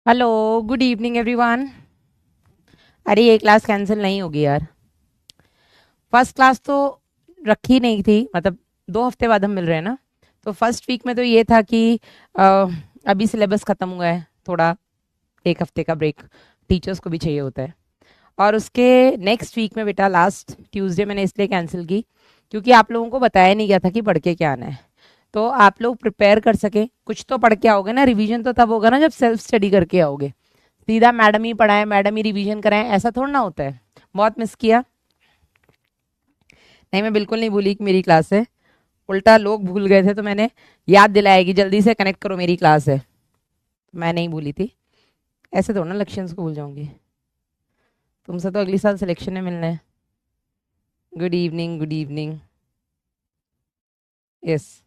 Hello, good evening everyone. अरे ये class cancel नहीं होगी यार। फर्स्ट क्लास तो रखी नहीं थी, मतलब 2 हफ्ते बाद हम मिल रहे हैं ना। तो फर्स्ट वीक में तो ये था कि अ, अभी सिलेबस खत्म हुआ है, थोड़ा 1 हफ्ते का ब्रेक टीचर्स को भी चाहिए होता है। और उसके नेक्स्ट वीक में बेटा लास्ट ट्यूसडे मैंने इसलिए कैंसिल की क्योंकि आप लोगों को बताया नहीं गया था कि पढ़ के क्या आना है। तो आप लोग प्रिपेयर कर सके, कुछ तो पढ़ के आओगे ना। रिवीजन तो तब होगा ना जब सेल्फ स्टडी करके आओगे। सीधा मैडम ही पढ़ाए, मैडम ही रिवीजन कराएं, ऐसा थोड़ा ना होता है। बहुत मिस किया। नहीं, मैं बिल्कुल नहीं भूली कि मेरी क्लास है। उल्टा लोग भूल गए थे तो मैंने याद दिलाया कि जल्दी से कनेक्ट करो, मेरी क्लास है। मैं नहीं भूली थी। ऐसे थोड़ा ना लक्ष्यंस को भूल जाऊंगी। तुमसे तो अगली साल सिलेक्शन में मिलना है। Good evening, good evening. Yes.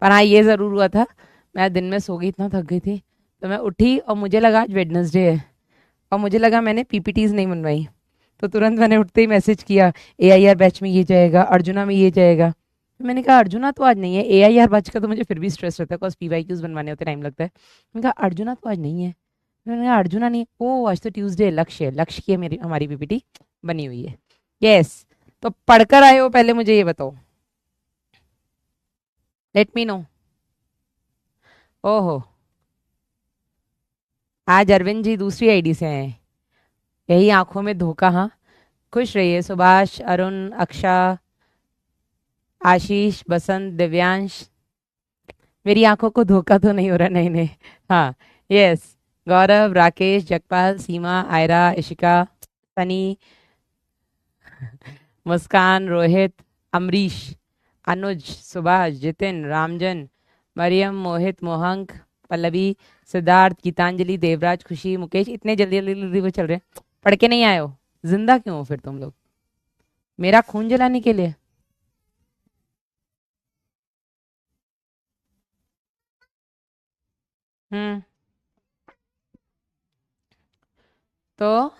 पर हाँ, ये ज़रूर हुआ था, मैं दिन में सो गई, इतना थक गई थी। तो मैं उठी और मुझे लगा आज वेडनेसडे है, और मुझे लगा मैंने पीपीटीज नहीं बनवाई। तो तुरंत मैंने उठते ही मैसेज किया, एआईआर बैच में ये जाएगा, अर्जुना में ये जाएगा। तो मैंने कहा अर्जुना तो आज नहीं है। एआईआर बैच का तो मुझे फिर भी स्ट्रेस रहता है, बिकॉज पीवाईक्यूज बनवाने होते टाइम लगता है। मैंने कहा अर्जुना तो आज नहीं है। मैंने कहा अर्जुना नहीं, ओ आज तो ट्यूसडे है, लक्ष्य है, लक्ष्य की है मेरी हमारी पीपीटी बनी हुई है। यस। तो पढ़कर आए हो, पहले मुझे ये बताओ। Let me know. ओहो, आज अरविंद जी दूसरी आईडी से हैं। यही आंखों में धोखा, हाँ। खुश रहिए सुभाष, अरुण, अक्षा, आशीष, बसंत, दिव्यांश। मेरी आंखों को धोखा तो नहीं हो रहा, नहीं नहीं। हाँ। यस। गौरव, राकेश, जगपाल, सीमा, आयरा, इशिका, सनी, मुस्कान, रोहित, अमरीश, अनुज, सुभाष, जितिन, रामजन, मरियम, मोहित, मोहंक, पल्लवी, सिद्धार्थ, गीतांजलि, देवराज, खुशी, मुकेश। इतने जल्दी जल्दी जल्दी वो चल रहे हैं, पढ़ के नहीं आए हो। जिंदा क्यों हो फिर तुम लोग, मेरा खून जलाने के लिए? हम्म। तो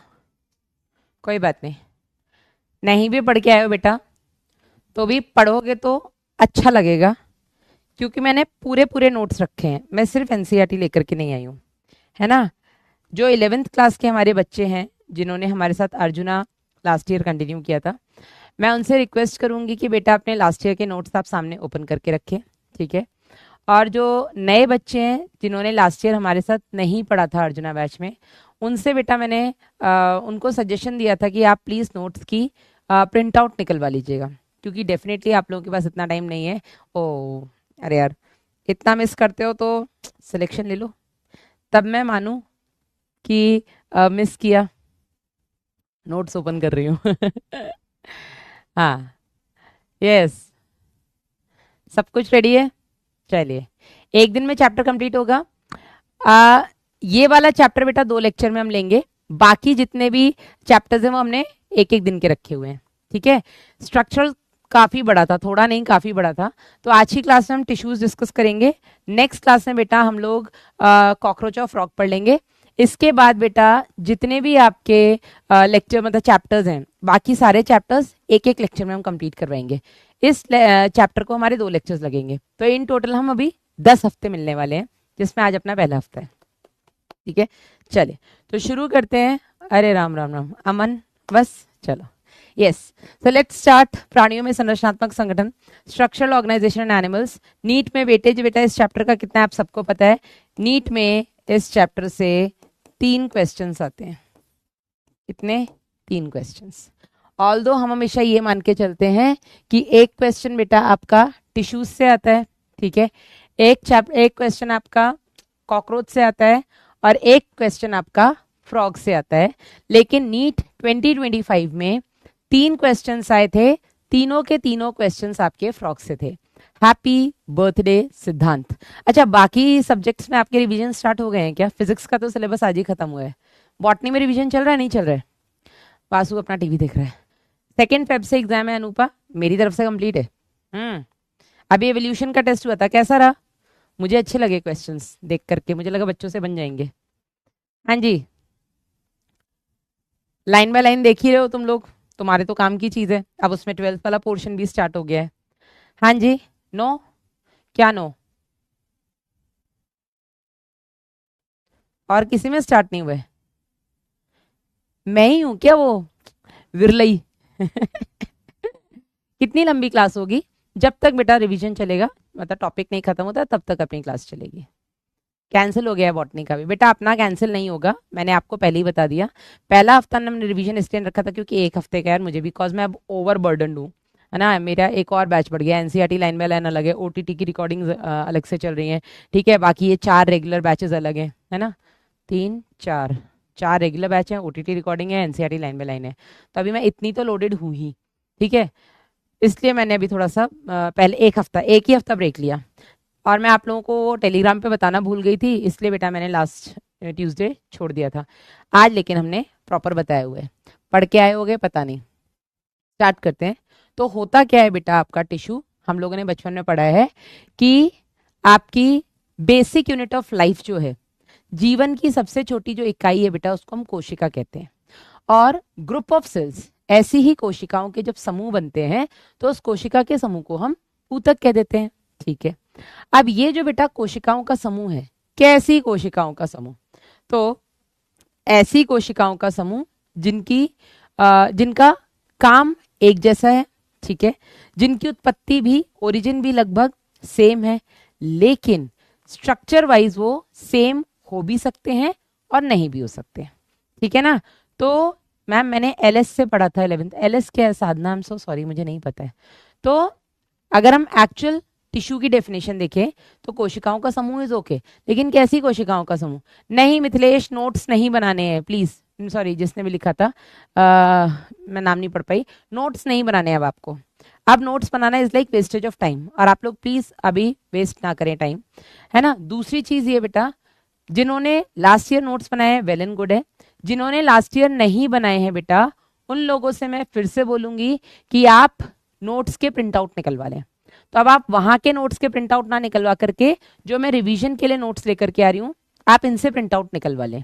कोई बात नहीं, नहीं भी पढ़ के आए हो बेटा तो भी पढ़ोगे तो अच्छा लगेगा, क्योंकि मैंने पूरे पूरे नोट्स रखे हैं। मैं सिर्फ एनसीईआरटी लेकर के नहीं आई हूँ, है ना। जो 11th क्लास के हमारे बच्चे हैं, जिन्होंने हमारे साथ अर्जुना लास्ट ईयर कंटिन्यू किया था, मैं उनसे रिक्वेस्ट करूंगी कि बेटा अपने लास्ट ईयर के नोट्स आप सामने ओपन करके रखें। ठीक है। और जो नए बच्चे हैं जिन्होंने लास्ट ईयर हमारे साथ नहीं पढ़ा था अर्जुना बैच में, उनसे बेटा मैंने उनको सजेशन दिया था कि आप प्लीज़ नोट्स की प्रिंट आउट निकलवा लीजिएगा, क्योंकि डेफिनेटली आप लोगों के पास इतना टाइम नहीं है। ओ, अरे यार, इतना मिस करते हो तो सिलेक्शन ले लो, तब मैं मानूं कि मिस किया। नोट्स ओपन कर रही हूँ। हाँ। यस। सब कुछ रेडी है। चलिए, एक दिन में चैप्टर कंप्लीट होगा। आ, ये वाला चैप्टर बेटा 2 लेक्चर में हम लेंगे। बाकी जितने भी चैप्टर्स हैं वो हमने एक एक दिन के रखे हुए हैं। ठीक है। स्ट्रक्चर काफी बड़ा था, थोड़ा नहीं काफी बड़ा था। तो आज की क्लास में हम टिश्यूज डिस्कस करेंगे। नेक्स्ट क्लास में बेटा हम लोग कॉकरोच और फ्रॉग पढ़ लेंगे। इसके बाद बेटा जितने भी आपके लेक्चर मतलब चैप्टर्स हैं, बाकी सारे चैप्टर्स एक एक लेक्चर में हम कंप्लीट करवाएंगे। इस चैप्टर को हमारे 2 लेक्चर्स लगेंगे, तो इन टोटल हम अभी 10 हफ्ते मिलने वाले हैं, जिसमें आज अपना पहला हफ्ता है। ठीक है। चलिए, तो शुरू करते हैं। अरे राम राम राम अमन, बस चलो। यस। So let's start. प्राणियों में संरचनात्मक संगठन, structural organisation and animals. NEET में वेटेज बेटा इस चैप्टर का कितना है आप सबको पता है। नीट में इस चैप्टर से 3 क्वेश्चंस आते हैं। कितने? 3 क्वेश्चंस। ऑल्दो हम हमेशा ये मान के चलते हैं कि एक क्वेश्चन बेटा आपका टिश्यूज से आता है। ठीक है। एक क्वेश्चन आपका कॉकरोच से आता है, और एक क्वेश्चन आपका फ्रॉग से आता है। लेकिन नीट 2025 में 3 क्वेश्चंस आए थे, तीनों के तीनों क्वेश्चंस आपके फ्रॉग से थे। हैप्पी बर्थडे सिद्धांत। अच्छा, बाकी सब्जेक्ट्स में आपके रिवीजन स्टार्ट हो गए हैं क्या? फिजिक्स का तो सिलेबस आज ही खत्म हुआ है। बॉटनी में रिवीजन चल रहा है, नहीं चल रहा है? वासु अपना टीवी देख रहा है। 2 फेब से एग्जाम है अनूपा, मेरी तरफ से कंप्लीट है। अभी एवोल्यूशन का टेस्ट हुआ था, कैसा रहा? मुझे अच्छे लगे क्वेश्चंस देख करके, मुझे लगा बच्चों से बन जाएंगे। हाँ जी, लाइन बाय लाइन देख ही रहे हो तुम लोग, तुम्हारे तो काम की चीज है। अब उसमें 12th वाला पोर्शन भी स्टार्ट हो गया है। हाँ जी। नो? क्या नो? और किसी में स्टार्ट नहीं हुआ है? मैं ही हूं क्या वो विरलई? कितनी लंबी क्लास होगी? जब तक बेटा रिवीजन चलेगा, मतलब टॉपिक नहीं खत्म होता, तब तक अपनी क्लास चलेगी। कैंसिल हो गया है बॉटनी का भी बेटा, अपना कैंसिल नहीं होगा, मैंने आपको पहले ही बता दिया। पहला हफ्ता हमने रिवीजन इसलिए रखा था क्योंकि एक हफ्ते का यार मुझे, बिकॉज मैं अब ओवर बर्डन हूँ, है ना। मेरा एक और बैच बढ़ गया, एनसीईआरटी लाइन बाय लाइन अलग है, ओटीटी की रिकॉर्डिंग अलग से चल रही है, ठीक है। बाकी ये 4 रेगुलर बैचेस अलग हैं, है ना। 3 4, 4 रेगुलर बैच है, ओटीटी रिकॉर्डिंग है, एनसीईआरटी लाइन बाय लाइन है। तो अभी मैं इतनी तो लोडेड हूँ ही, ठीक है। इसलिए मैंने अभी थोड़ा सा पहले एक ही हफ्ता ब्रेक लिया। और मैं आप लोगों को टेलीग्राम पे बताना भूल गई थी, इसलिए बेटा मैंने लास्ट ट्यूसडे छोड़ दिया था। आज लेकिन हमने प्रॉपर बताए हुए, पढ़ के आए होगे पता नहीं। स्टार्ट करते हैं। तो होता क्या है बेटा, आपका टिश्यू हम लोगों ने बचपन में पढ़ा है कि आपकी बेसिक यूनिट ऑफ लाइफ जो है, जीवन की सबसे छोटी जो इकाई है बेटा, उसको हम कोशिका कहते हैं। और ग्रुप ऑफ सेल्स, ऐसी ही कोशिकाओं के जब समूह बनते हैं तो उस कोशिका के समूह को हम ऊतक कह देते हैं, ठीक है। अब ये जो बेटा कोशिकाओं का समूह है, कैसी कोशिकाओं का समूह? तो ऐसी कोशिकाओं का समूह जिनका काम एक जैसा है, ठीक है, जिनकी उत्पत्ति भी, ओरिजिन भी लगभग सेम है, लेकिन स्ट्रक्चर वाइज वो सेम हो भी सकते हैं और नहीं भी हो सकते, ठीक है ना। तो मैम मैंने एलएस से पढ़ा था 11th, एलएस क्या है साधना, आई एम सो सॉरी मुझे नहीं पता है। तो अगर हम एक्चुअल टिश्यू की डेफिनेशन देखें तो कोशिकाओं का समूह इज ओके, लेकिन कैसी कोशिकाओं का समूह? नहीं मिथिलेश, नोट्स नहीं बनाने हैं प्लीज, सॉरी जिसने भी लिखा था मैं नाम नहीं पढ़ पाई। नोट्स नहीं बनाने हैं अब आपको, अब notes banana is like wastage of time, और आप लोग प्लीज अभी वेस्ट ना करें टाइम, है ना। दूसरी चीज ये बेटा, जिन्होंने लास्ट ईयर नोट्स बनाए हैं वेल एंड गुड है, जिन्होंने लास्ट ईयर नहीं बनाए हैं बेटा, उन लोगों से मैं फिर से बोलूंगी कि आप नोट्स के प्रिंट आउट निकलवा लें। तो अब आप वहां के नोट्स के प्रिंट आउट ना निकलवा करके, जो मैं रिवीजन के लिए नोट्स लेकर के आ रही हूँ, आप इनसे प्रिंट आउट निकलवा लें,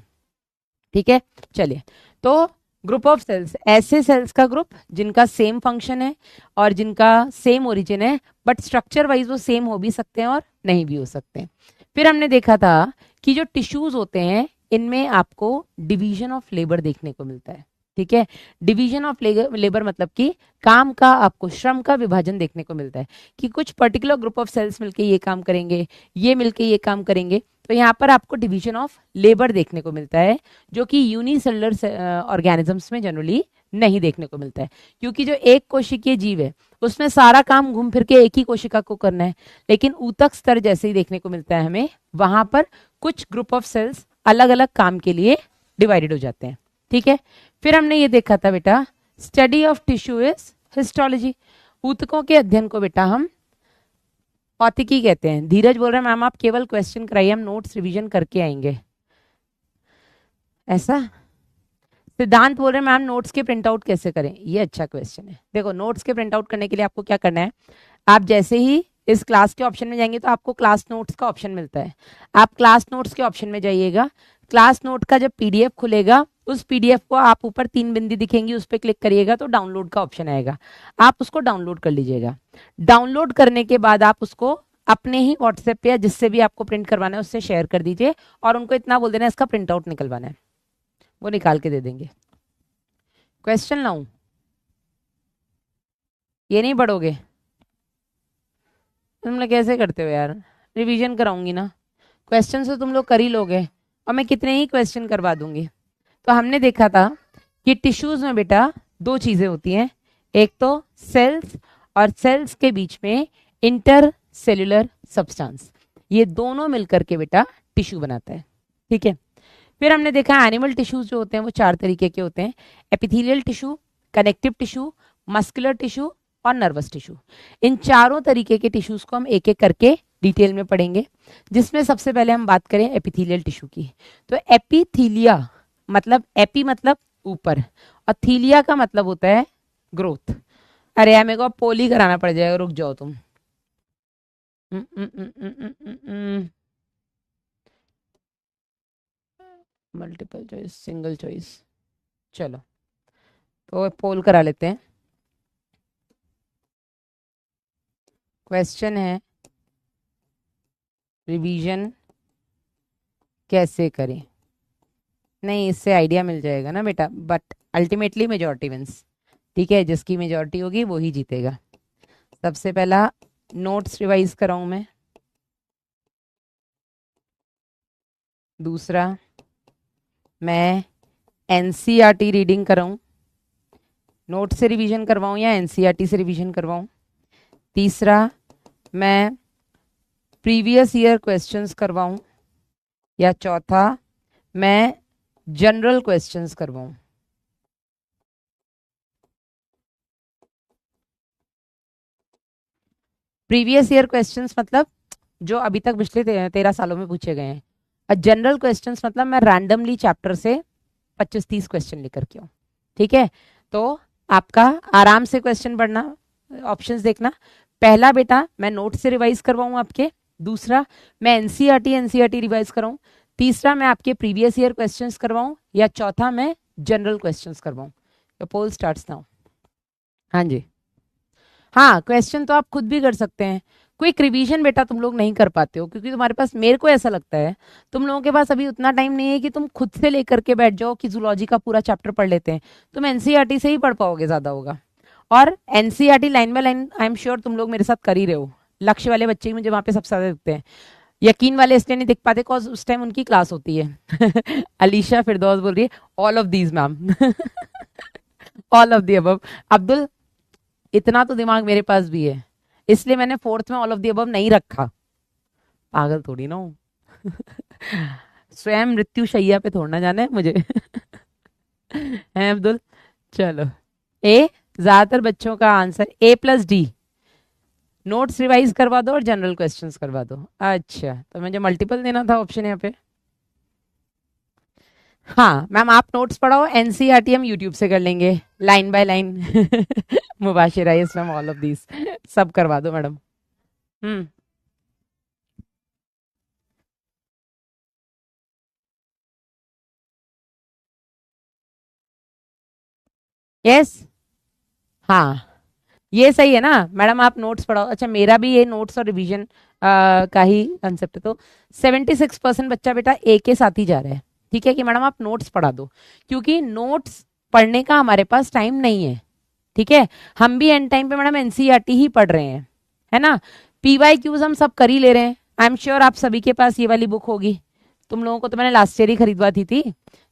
ठीक है। चलिए, तो ग्रुप ऑफ सेल्स, ऐसे सेल्स का ग्रुप जिनका सेम फंक्शन है और जिनका सेम ओरिजिन है, बट स्ट्रक्चर वाइज वो सेम हो भी सकते हैं और नहीं भी हो सकते हैं। फिर हमने देखा था कि जो टिश्यूज होते हैं इनमें आपको डिवीजन ऑफ लेबर देखने को मिलता है, ठीक है। डिवीजन ऑफ लेबर मतलब कि काम का, आपको श्रम का विभाजन देखने को मिलता है कि कुछ पर्टिकुलर ग्रुप ऑफ सेल्स मिलके ये काम करेंगे, ये मिलके ये काम करेंगे। तो यहाँ पर आपको डिवीजन ऑफ लेबर देखने को मिलता है, जो कि यूनिसेलुलर ऑर्गेनिजम्स में जनरली नहीं देखने को मिलता है, क्योंकि जो एक कोशिकीय जीव है उसमें सारा काम घूम फिर के एक ही कोशिका को करना है। लेकिन ऊतक स्तर जैसे ही देखने को मिलता है हमें, वहां पर कुछ ग्रुप ऑफ सेल्स अलग अलग काम के लिए डिवाइडेड हो जाते हैं, ठीक है। फिर हमने ये देखा था बेटा, study of tissue is histology, ऊतकों के अध्ययन को बेटा हम भौतिकी कहते हैं। धीरज बोल रहे हैं मैम आप केवल क्वेश्चन कराइए, हम नोट्स रिवीजन करके आएंगे, ऐसा। सिद्धांत बोल रहे हैं मैम नोट्स के प्रिंट आउट कैसे करें, ये अच्छा क्वेश्चन है। देखो नोट्स के प्रिंट आउट करने के लिए आपको क्या करना है, आप जैसे ही इस क्लास के ऑप्शन में जाएंगे तो आपको क्लास नोट्स का ऑप्शन मिलता है, आप क्लास नोट्स के ऑप्शन में जाइएगा। क्लास नोट का जब पीडीएफ खुलेगा, उस पीडीएफ को आप ऊपर 3 बिंदी दिखेंगी उस पर क्लिक करिएगा तो डाउनलोड का ऑप्शन आएगा, आप उसको डाउनलोड कर लीजिएगा। डाउनलोड करने के बाद आप उसको अपने ही व्हाट्सएप पे या जिससे भी आपको प्रिंट करवाना है उससे शेयर कर दीजिए, और उनको इतना बोल देना इसका प्रिंट आउट निकलवाना है, वो निकाल के दे देंगे। क्वेश्चन लाऊं? ये नहीं पढ़ोगे? तुम लोग कैसे करते हो यार, रिवीजन कराऊंगी ना, क्वेश्चन तो तुम लोग कर ही लोगे, और मैं कितने ही क्वेश्चन करवा दूंगी। तो हमने देखा था कि टिश्यूज में बेटा 2 चीजें होती हैं, एक तो सेल्स, और सेल्स के बीच में इंटर सेल्यूलर सब्सटेंस, ये दोनों मिलकर के बेटा टिश्यू बनाता है, ठीक है। फिर हमने देखा एनिमल टिश्यूज जो होते हैं वो 4 तरीके के होते हैं, epithelial tissue, connective tissue, muscular tissue और नर्वस टिश्यू। इन चारों तरीके के टिश्यूज को हम एक एक करके डिटेल में पढ़ेंगे, जिसमें सबसे पहले हम बात करें एपिथेलियल टिश्यू की। तो एपिथीलिया मतलब, एपी मतलब ऊपर, और थीलिया का मतलब होता है ग्रोथ। अरे यार मेरे को पोली कराना पड़ जाएगा, रुक जाओ तुम। मल्टीपल चॉइस, सिंगल चॉइस, चलो तो पोल करा लेते हैं। क्वेश्चन है रिवीजन कैसे करें, नहीं, इससे आइडिया मिल जाएगा ना बेटा, बट अल्टीमेटली मेजोरिटी विंस। ठीक है, जिसकी मेजोरिटी होगी वो ही जीतेगा। सबसे पहला नोट्स रिवाइज कराऊं मैं। दूसरा, मैं एनसीईआरटी रीडिंग कराऊं। नोट से रिवीजन करवाऊं या एनसीईआरटी से रिवीजन करवाऊं। तीसरा, मैं प्रीवियस ईयर क्वेश्चंस करवाऊं। या चौथा, मैं जनरल क्वेश्चंस करवाऊं। प्रीवियस ईयर क्वेश्चंस मतलब जो अभी तक पिछले 13 सालों में पूछे गए हैं। और जनरल क्वेश्चंस मतलब मैं रैंडमली चैप्टर से 25-30 क्वेश्चन लेकर के आऊं। ठीक है, तो आपका आराम से क्वेश्चन पढ़ना, ऑप्शंस देखना। पहला बेटा, मैं नोट से रिवाइज करवाऊं आपके। दूसरा, मैं एनसीईआरटी रिवाइज कराऊं। तीसरा, मैं आपके प्रीवियस ईयर क्वेश्चंस करवाऊं। या चौथा, मैं जनरल क्वेश्चंस करवाऊं। तो पोल स्टार्ट्स नाउ। हाँ जी। हाँ, क्वेश्चन तो आप खुद भी कर सकते हैं। क्विक रिवीजन बेटा तुम लोग नहीं कर पाते हो, क्योंकि तुम्हारे पास, मेरे को ऐसा लगता है तुम लोगों के पास अभी उतना टाइम नहीं है कि तुम खुद से लेकर के बैठ जाओ कि जूलॉजी का पूरा चैप्टर पढ़ लेते हैं। तुम एनसीईआरटी से ही पढ़ पाओगे, ज्यादा होगा। और NCERT line by line I am sure तुम लोग मेरे साथ कर ही रहे हो। लक्ष्य वाले बच्चे ही मुझे वहां पे सबसे ज्यादा दिखते हैं। यकीन वाले इसलिए नहीं दिख पाते बिकॉज उस टाइम उनकी क्लास होती है। अलीशा फिरदौस बोल रही है all of these ma'am. All of the above. Abdul, इतना तो दिमाग मेरे पास भी है, इसलिए मैंने फोर्थ में ऑल ऑफ दी अबव नहीं रखा। पागल थोड़ी ना हूं। स्वयं मृत्यु शैया पे थोड़ना जाना है मुझे। है अब्दुल। चलो, ए, ज्यादातर बच्चों का आंसर A+D। नोट्स रिवाइज करवा दो और जनरल क्वेश्चंस करवा दो। अच्छा, तो मुझे मल्टीपल देना था ऑप्शन यहाँ पे। हाँ मैम, आप नोट्स पढ़ाओ, एनसीईआरटी हम यूट्यूब से कर लेंगे line by line. Mubashir I ma'am, all of these sub करवा दो मैडम। हम्म। यस। हाँ, ये सही है ना मैडम, आप नोट्स पढ़ाओ। अच्छा, मेरा भी ये नोट्स और रिवीजन का ही कंसेप्ट है। तो 76% बच्चा बेटा ए के साथ ही जा रहा है। ठीक है कि मैडम आप नोट्स पढ़ा दो, क्योंकि नोट्स पढ़ने का हमारे पास टाइम नहीं है। ठीक है, हम भी एंड टाइम पे मैडम एनसीईआरटी ही पढ़ रहे हैं, है ना। पीवाईक्यूज हम सब कर ही ले रहे हैं। आई एम श्योर आप सभी के पास ये वाली बुक होगी। तुम लोगों को तो मैंने लास्ट ईयर ही खरीदवा थी।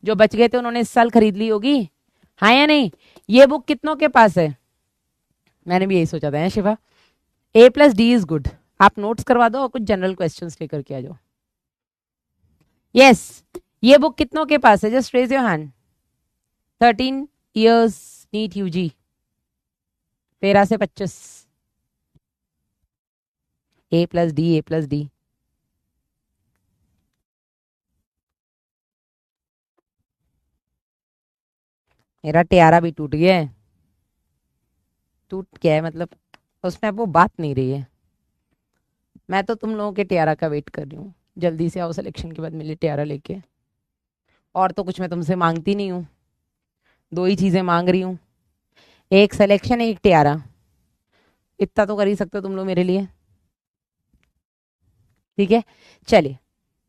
जो बच गए थे उन्होंने इस साल खरीद ली होगी। हाँ या नहीं? ये बुक कितनों के पास है? मैंने भी यही सोचा था, है शिवा। A+D is good. आप नोट्स करवा दो और कुछ जनरल क्वेश्चंस लेकर के आ जाओ। यस, ये बुक कितनों के पास है? Just raise your hand. 13 years NEET UG, 13 से 25। A+D। मेरा टियारा भी टूट गया है। टूट गया है मतलब उसमें अब वो बात नहीं रही है। मैं तो तुम लोगों के टियारा का वेट कर रही हूँ। जल्दी से आओ सिलेक्शन के बाद मिले टियारा लेके। और तो कुछ मैं तुमसे मांगती नहीं हूँ, दो ही चीजें मांग रही हूँ, एक सिलेक्शन, एक टियारा। इतना तो कर ही सकते हो तुम लोग मेरे लिए। ठीक है, चलिए।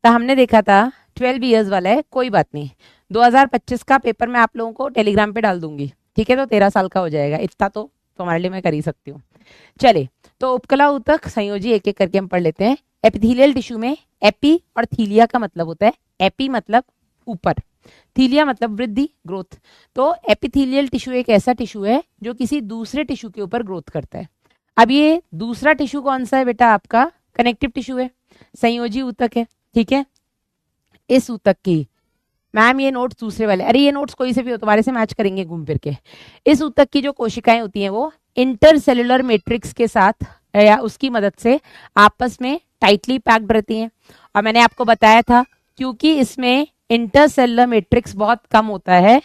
तो हमने देखा था 12 years वाला है, कोई बात नहीं। 2025 का पेपर मैं आप लोगों को टेलीग्राम पे डाल दूंगी। ठीक है, तो 13 साल का हो जाएगा। इतना तो तुम्हारे लिए मैं कर ही सकती हूँ। चलिए, तो उपकला ऊतक संयोजी एक एक करके हम पढ़ लेते हैं। एपिथेलियल टिश्यू में एपी और थीलिया का मतलब होता है, एपी मतलब ऊपर, थीलिया मतलब वृद्धि, ग्रोथ। तो एपिथेलियल टिश्यू एक ऐसा टिश्यू है जो किसी दूसरे टिश्यू के ऊपर ग्रोथ करता है। अब ये दूसरा टिश्यू कौन सा है बेटा? आपका कनेक्टिव टिश्यू है, संयोजी ऊतक है। ठीक है, इस ऊतक की, मैम ये नोट्स दूसरे वाले, अरे ये नोट्स कोई से भी हो, तुम्हारे से मैच करेंगे घूम फिर के। इस ऊतक की जो कोशिकाएं होती हैं वो इंटरसेलुलर मैट्रिक्स के साथ या उसकी मदद से आपस में टाइटली पैक्ड रहती हैं। और मैंने आपको बताया था, क्योंकि इसमें इंटरसेलुलर मैट्रिक्स बहुत कम होता है,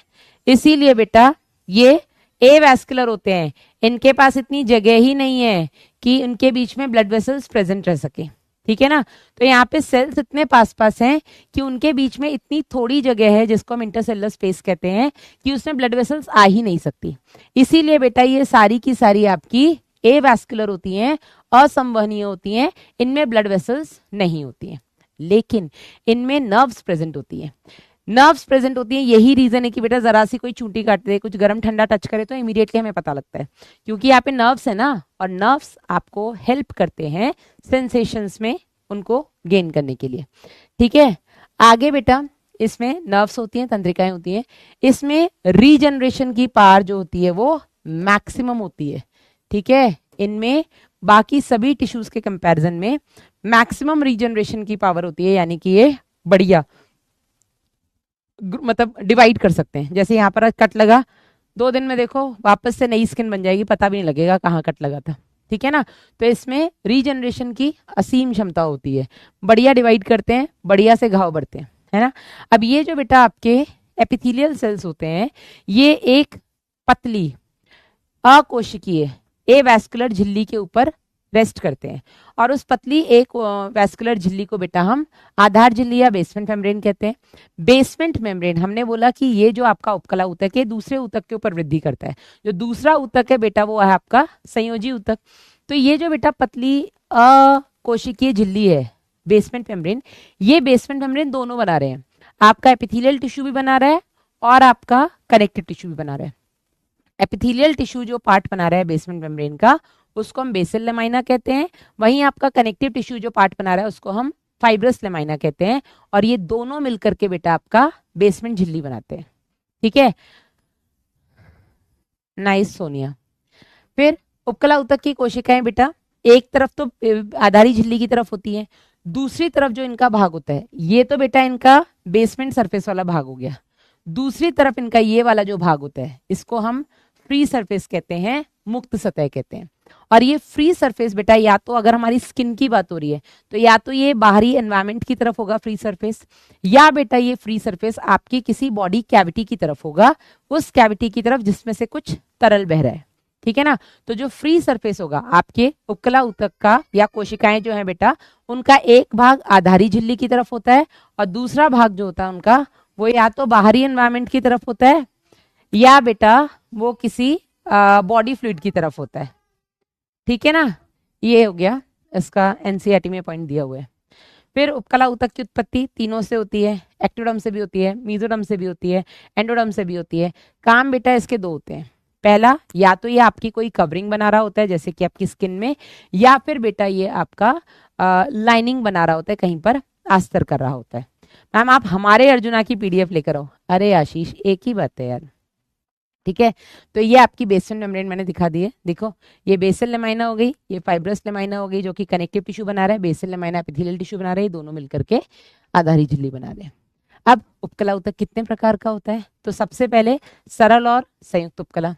इसीलिए बेटा ये एवैस्कुलर होते हैं। इनके पास इतनी जगह ही नहीं है कि उनके बीच में ब्लड वेसल्स प्रेजेंट रह सके। ठीक है ना, तो यहाँ पे सेल्स इतने पास पास हैं कि उनके बीच में इतनी थोड़ी जगह है, जिसको हम इंटरसेलुलर स्पेस कहते हैं, कि उसमें ब्लड वेसल्स आ ही नहीं सकती। इसीलिए बेटा ये सारी की सारी आपकी एवैस्कुलर होती हैं, असंवहनीय होती हैं, इनमें ब्लड वेसल्स नहीं होती हैं, लेकिन इनमें नर्व्स प्रेजेंट होती हैं। नर्व्स प्रेजेंट होती हैं। यही रीजन है कि बेटा जरा सी कोई चूंटी काट दे, कुछ गर्म ठंडा टच करे तो इमीडिएटली हमें पता लगता है, क्योंकि यहाँ पे नर्व्स है ना, और नर्व्स आपको हेल्प करते हैं सेंसेशंस में उनको गेन करने के लिए। ठीक है, आगे बेटा इसमें नर्व्स होती हैं, तंत्रिकाएं होती हैं, इसमें रीजनरेशन की पावर जो होती है वो मैक्सिमम होती है। ठीक है, इनमें बाकी सभी टिश्यूज के कंपैरिजन में मैक्सिमम रीजनरेशन की पावर होती है, यानी कि ये बढ़िया मतलब डिवाइड कर सकते हैं। जैसे यहाँ पर कट लगा, 2 दिन में देखो वापस से नई स्किन बन जाएगी, पता भी नहीं लगेगा कहाँ कट लगा था। ठीक है ना, तो इसमें रीजनरेशन की असीम क्षमता होती है, बढ़िया डिवाइड करते हैं, बढ़िया से घाव बढ़ते हैं, है ना। अब ये जो बेटा आपके एपिथेलियल सेल्स होते हैं, ये एक पतली अकोशिकीय एवैस्कुलर झिल्ली के ऊपर रेस्ट करते हैं, और उस पतली एक वैस्कुलर झिल्ली को बेटा हम आधार झिल्ली या बेसमेंट मेम्ब्रेन कहते हैं। बेसमेंट मेम्ब्रेन हमने बोला कि ये जो आपका उपकला ऊतक है दूसरे ऊतक के ऊपर वृद्धि करता है। जो दूसरा ऊतक है बेटा वो है आपका संयोजी ऊतक। तो ये जो बेटा पतली अकोशिकीय झिल्ली है बेसमेंट मेम्ब्रेन, ये बेसमेंट मेम्ब्रेन दोनों बना रहे हैं, आपका एपिथेलियल टिश्यू भी बना रहा है और आपका कनेक्टिव टिश्यू भी बना रहा है। एपिथेलियल टिश्यू जो पार्ट बना रहा है बेसमेंट मेम्ब्रेन का उसको हम बेसल लेमाइना कहते हैं, वहीं आपका कनेक्टिव टिश्यू जो पार्ट बना रहा है उसको हम फाइब्रस लेमाइना कहते हैं, और ये दोनों मिलकर के बेटा आपका बेसमेंट झिल्ली बनाते हैं। ठीक है, नाइस सोनिया। फिर उपकला ऊतक की कोशिकाएं बेटा एक तरफ तो आधारी झिल्ली की तरफ होती है, दूसरी तरफ जो इनका भाग होता है ये तो बेटा इनका बेसमेंट सरफेस वाला भाग हो गया, दूसरी तरफ इनका ये वाला जो भाग होता है इसको हम फ्री सरफेस कहते हैं, मुक्त सतह कहते हैं। और ये फ्री सरफेस बेटा या तो अगर हमारी स्किन की बात हो रही है तो या तो ये बाहरी एनवायरनमेंट की तरफ होगा फ्री सरफेस, या बेटा ये फ्री सरफेस आपकी किसी बॉडी कैविटी की तरफ होगा, उस कैविटी की तरफ जिसमें से कुछ तरल बह रहा है। ठीक है ना, तो जो फ्री सरफेस होगा आपके उपकला ऊतक का या कोशिकाएं जो है बेटा उनका एक भाग आधारी झिल्ली की तरफ होता है और दूसरा भाग जो होता है उनका वो या तो बाहरी एनवायरनमेंट की तरफ होता है या बेटा वो किसी बॉडी फ्लूइड की तरफ होता है। ठीक है ना, ये हो गया इसका एनसीईआरटी में पॉइंट दिया हुआ है। फिर उपकला ऊतक की उत्पत्ति तीनों से होती है, एक्टोडर्म से भी होती है, मेसोडर्म से भी होती है, एंडोडर्म से भी होती है। काम बेटा इसके दो होते हैं, पहला या तो ये आपकी कोई कवरिंग बना रहा होता है जैसे कि आपकी स्किन में, या फिर बेटा ये आपका लाइनिंग बना रहा होता है, कहीं पर अस्तर कर रहा होता है। मैम आप हमारे अर्जुना की पीडीएफ लेकर आओ। अरे आशीष एक ही बात है यार। ठीक है, तो ये आपकी बेसल मेम्ब्रेन मैंने दिखा दी है, देखो ये बेसल लेमाइना हो गई, ये फाइब्रस लेमाइना हो गई जो कि कनेक्टिव टिश्यू बना रहा है, बेसल लेमाइना एपिथेलियल टिश्यू बना रहे हैं, दोनों मिलकर के आधारी झिल्ली बना रहे हैं। अब उपकला ऊतक कितने प्रकार का होता है, तो सबसे पहले सरल और संयुक्त उपकला।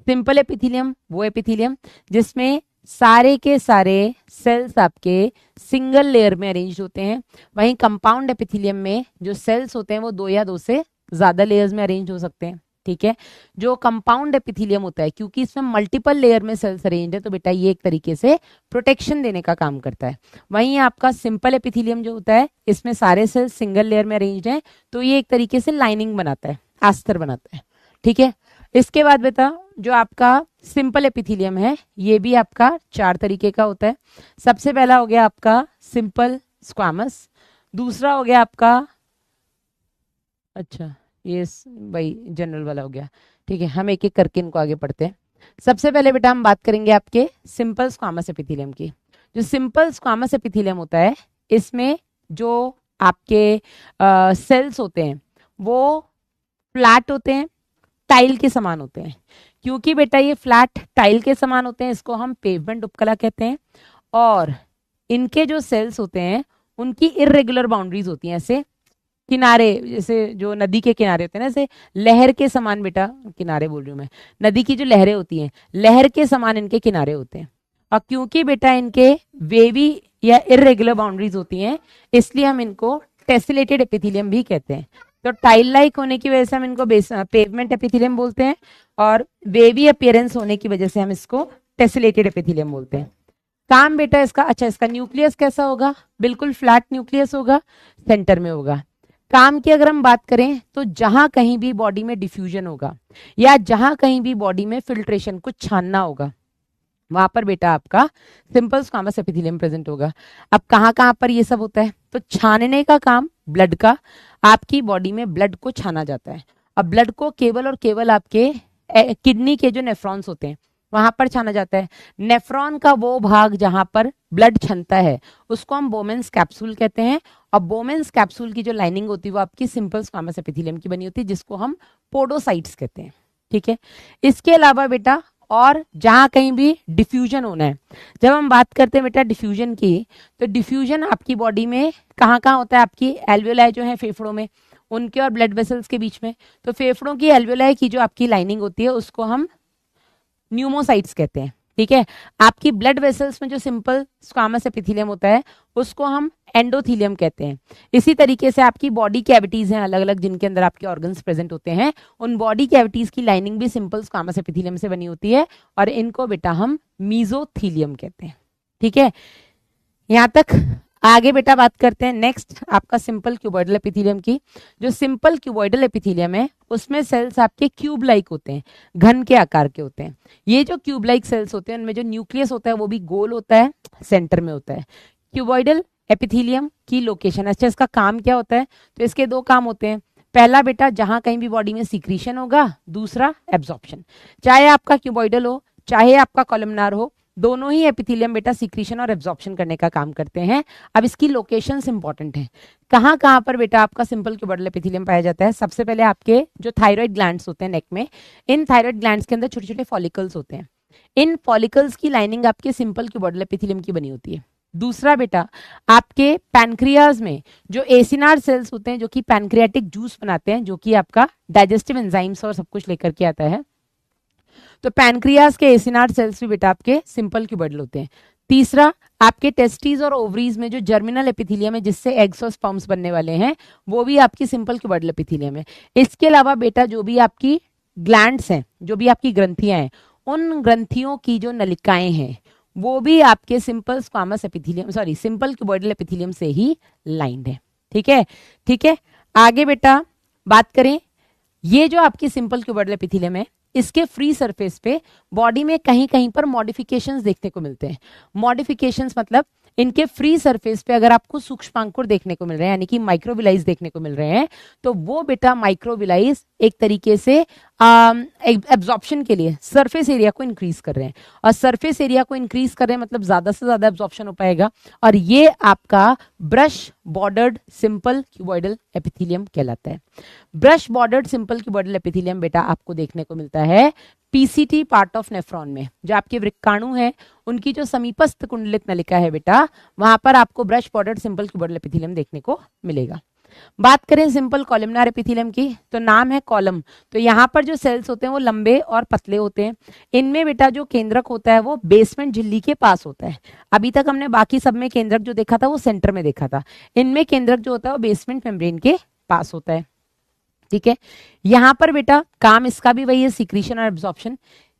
सिंपल एपिथेलियम वो एपिथेलियम जिसमें सारे के सारे सेल्स आपके सिंगल लेयर में अरेंज होते हैं, वहीं कंपाउंड एपिथेलियम में जो सेल्स होते हैं वो 2 या 2 से ज्यादा लेयर्स में अरेंज हो सकते हैं। ठीक है, जो कंपाउंड एपिथेलियम होता है क्योंकि इसमें मल्टीपल लेयर में सेल्स अरेंज है तो बेटा ये एक तरीके से प्रोटेक्शन देने का काम करता है। वहीं आपका सिंपल एपिथेलियम जो होता है इसमें सारे सेल्स सिंगल लेयर में अरेंज हैं तो ये एक तरीके से लाइनिंग बनाता है, अस्तर बनाता है। ठीक है, इसके बाद बेटा जो आपका सिंपल एपिथेलियम है ये भी आपका 4 तरीके का होता है। सबसे पहला हो गया आपका सिंपल स्क्वामस, दूसरा हो गया आपका, अच्छा ये भाई जनरल वाला हो गया। ठीक है, हम एक एक करके इनको आगे पढ़ते हैं। सबसे पहले बेटा हम बात करेंगे आपके सिंपल स्क्वामस एपिथेलियम की। जो सिंपल स्क्वामस एपिथेलियम होता है इसमें जो आपके सेल्स होते हैं वो फ्लैट होते हैं, टाइल के समान होते हैं। क्योंकि बेटा ये फ्लैट टाइल के समान होते हैं इसको हम पेवमेंट उपकला कहते हैं, और इनके जो सेल्स होते हैं उनकी इर्रेगुलर बाउंड्रीज होती हैं, ऐसे किनारे जैसे जो नदी के किनारे होते हैं ना, ऐसे लहर के समान, बेटा किनारे बोल रही हूँ मैं, नदी की जो लहरें होती हैं लहर के समान इनके किनारे होते हैं। और क्योंकि बेटा इनके वेवी या इर्रेगुलर बाउंड्रीज होती हैं इसलिए हम इनको टेसिलेटेड एपिथेलियम भी कहते हैं। तो टाइल लाइक होने की वजह से हम इनको पेवमेंट एपिथेलियम बोलते हैं, और वेवी अपीयरेंस होने की वजह से हम इसको टेसिलेटेड एपिथेलियम बोलते हैं। काम बेटा इसका, अच्छा इसका न्यूक्लियस कैसा होगा, बिल्कुल फ्लैट न्यूक्लियस होगा, सेंटर में होगा। काम की अगर हम बात करें तो जहां कहीं भी बॉडी में डिफ्यूजन होगा या जहां कहीं भी बॉडी में फिल्ट्रेशन कुछ छानना होगा वहां पर बेटा आपका सिंपल स्क्वामस एपिथेलियम प्रेजेंट होगा। अब कहां कहां पर ये सब होता है, तो छानने का काम ब्लड का, आपकी बॉडी में ब्लड को छाना जाता है। अब ब्लड को केवल और केवल आपके किडनी के जो नेफ्रॉन्स होते हैं वहां पर छाना जाता है। नेफ्रॉन का वो भाग जहां पर ब्लड छनता है उसको हम बोमेन्स कैप्सूल कहते हैं। और बोमेन्स कैप्सूल की जो लाइनिंग होती है वो आपकी सिंपल स्क्वामस एपिथेलियम की बनी होती है, जिसको हम पोडोसाइट्स कहते हैं। ठीक है, इसके अलावा बेटा और जहां कहीं भी डिफ्यूजन होना है, जब हम बात करते हैं बेटा डिफ्यूजन की, तो डिफ्यूजन आपकी बॉडी में कहाँ कहाँ होता है? आपकी एल्वियोलाई जो है फेफड़ों में, उनके और ब्लड वेसल्स के बीच में। तो फेफड़ों की एल्वियोलाई की जो आपकी लाइनिंग होती है उसको हम न्यूमोसाइट्स कहते हैं। ठीक है, आपकी ब्लड वेसल्स में जो सिंपल स्क्वामस एपिथेलियम होता है उसको हम एंडोथीलियम कहते हैं। इसी तरीके से आपकी बॉडी कैविटीज हैं अलग अलग जिनके अंदर आपके ऑर्गन्स प्रेजेंट होते हैं, उन बॉडी कैविटीज की लाइनिंग भी सिंपल स्क्वामस एपिथेलियम से बनी होती है और इनको बेटा हम मीजोथीलियम कहते हैं। ठीक है, यहां तक आगे बेटा बात करते हैं नेक्स्ट आपका सिंपल क्यूबॉइडल एपिथेलियम की। जो सिंपल क्यूबॉइडल एपिथेलियम है उसमें सेल्स आपके क्यूब लाइक होते हैं, घन के आकार के होते हैं। ये जो क्यूब लाइक सेल्स होते हैं उनमें जो न्यूक्लियस होता है वो भी गोल होता है, सेंटर में होता है। क्यूबॉइडल एपिथेलियम की लोकेशन, अच्छा इसका काम क्या होता है? तो इसके दो काम होते हैं। पहला बेटा जहां कहीं भी बॉडी में सीक्रीशन होगा, दूसरा एब्जॉर्प्शन। चाहे आपका क्यूबॉइडल हो चाहे आपका कॉलमनार हो, दोनों ही एपिथेलियम बेटा सीक्रीशन और एब्जॉर्प्शन करने का काम करते हैं। अब इसकी लोकेशंस इंपॉर्टेंट है। कहाँ कहाँ पर बेटा आपका सिंपल क्यूबॉइडल एपिथेलियम पाया जाता है? सबसे पहले आपके जो थायराइड ग्लैंड्स होते हैं नेक में, इन थायराइड ग्लैंड्स के अंदर छोटे छोटे फॉलिकल्स होते हैं। इन फॉलिकल्स की लाइनिंग आपके सिंपल क्यूबॉइडल एपिथेलियम की बनी होती है। दूसरा बेटा आपके पैनक्रियाज में जो एसिनार सेल्स होते हैं जो कि पैनक्रियाटिक जूस बनाते हैं, जो कि आपका डाइजेस्टिव एंजाइम्स और सब कुछ लेकर के आता है, तो पैनक्रियाज के एसिनार सेल्स भी बेटा आपके सिंपल क्यूबॉइडल होते हैं। तीसरा आपके टेस्टीज और ओवरीज में जो जर्मिनल एपिथेलियम है जिससे एग्स और स्पर्म्स बनने वाले हैं, वो भी आपकी सिंपल क्यूबॉइडल एपिथेलियम है। इसके अलावा बेटा जो भी आपकी ग्लैंड्स हैं, जो भी आपकी ग्रंथियां हैं, उन ग्रंथियों की जो नलिकाएं हैं वो भी आपके simple squamous epithelium sorry simple cuboidal epithelium से ही लाइंड है। ठीक है, ठीक है, आगे बेटा बात करें, ये जो आपकी सिंपल क्यूबॉइडल एपिथेलियम है इसके फ्री सरफेस पे बॉडी में कहीं कहीं पर मॉडिफिकेशंस देखने को मिलते हैं। मॉडिफिकेशंस मतलब इनके फ्री सरफेस पे अगर आपको सूक्ष्मांकुर देखने को मिल रहे हैं, यानी कि माइक्रोविलाइज देखने को मिल रहे हैं, तो वो बेटा माइक्रोविलाइज एक तरीके से एब्जॉर्प्शन के लिए सरफेस एरिया को इंक्रीज कर रहे हैं। और सरफेस एरिया को इंक्रीज कर रहे हैं मतलब ज्यादा से ज्यादा एब्जॉर्प्शन हो पाएगा, और ये आपका brush bordered simple cuboidal epithelium कहलाता है। Brush bordered simple cuboidal epithelium बेटा आपको देखने को मिलता है पीसीटी पार्ट ऑफ नेफ्रॉन में। जो आपके वृक्काणु है उनकी जो समीपस्थ कुंडलित नलिका है बेटा, वहां पर आपको brush bordered simple cuboidal epithelium देखने को मिलेगा। बात करें सिंपल कॉलमनार एपिथेलियम की, तो नाम है कॉलम, तो यहाँ पर जो सेल्स होते हैं वो लंबे और पतले होते हैं। इनमें बेटा जो केंद्रक होता है वो बेसमेंट झिल्ली के पास होता है। अभी तक हमने बाकी सब में केंद्रक जो देखा था वो सेंटर में देखा था, इनमें केंद्रक जो होता है वो बेसमेंट मेम्ब्रेन के पास होता है। ठीक है, यहां पर बेटा काम इसका भी वही है, सीक्रीशन और एब्जॉर्प्शन।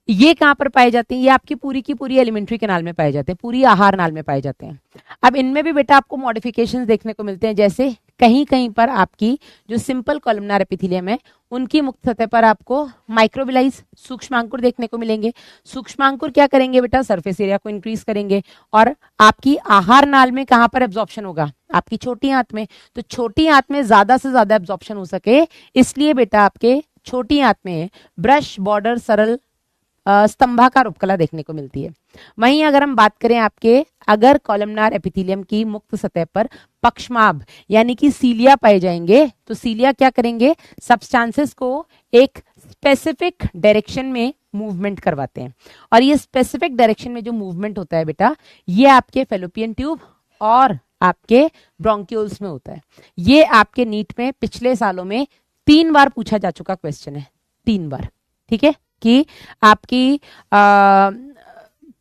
ये कहां पर पाए जाते हैं? ये आपकी पूरी की पूरी एलिमेंट्री कैनाल में पाए जाते हैं, पूरी आहार नाल में पाए जाते हैं। अब इनमें भी बेटा आपको मॉडिफिकेशंस देखने को मिलते हैं, जैसे कहीं कहीं पर आपकी जो सिंपल कॉलमनार एपिथेलियम है उनकी मुक्त सतह पर आपको माइक्रोविलाइज सूक्ष्मांकुर देखने को मिलेंगे। सूक्ष्मांकुर क्या करेंगे बेटा? सरफेस एरिया को इंक्रीज करेंगे। और आपकी आहार नाल में कहां पर एब्जॉर्प्शन होगा? आपकी छोटी आंत में। तो छोटी आंत में ज्यादा से ज्यादा एब्जॉर्प्शन हो सके इसलिए बेटा आपके छोटी आंत में ब्रश बॉर्डर सरल स्तंभाकार उपकला देखने को मिलती है। वहीं अगर हम बात करें आपके अगर कॉलमनार एपिथेलियम की मुक्त सतह पर पक्षमाभ यानी कि सीलिया पाए जाएंगे, तो सीलिया क्या करेंगे? सब्सटेंसेस को एक स्पेसिफिक डायरेक्शन में मूवमेंट करवाते हैं। और ये स्पेसिफिक डायरेक्शन में जो मूवमेंट होता है बेटा, ये आपके फेलोपियन ट्यूब और आपके ब्रोंक्यूल्स में होता है। ये आपके नीट में पिछले सालों में 3 बार पूछा जा चुका क्वेश्चन है, 3 बार। ठीक है, कि आपकी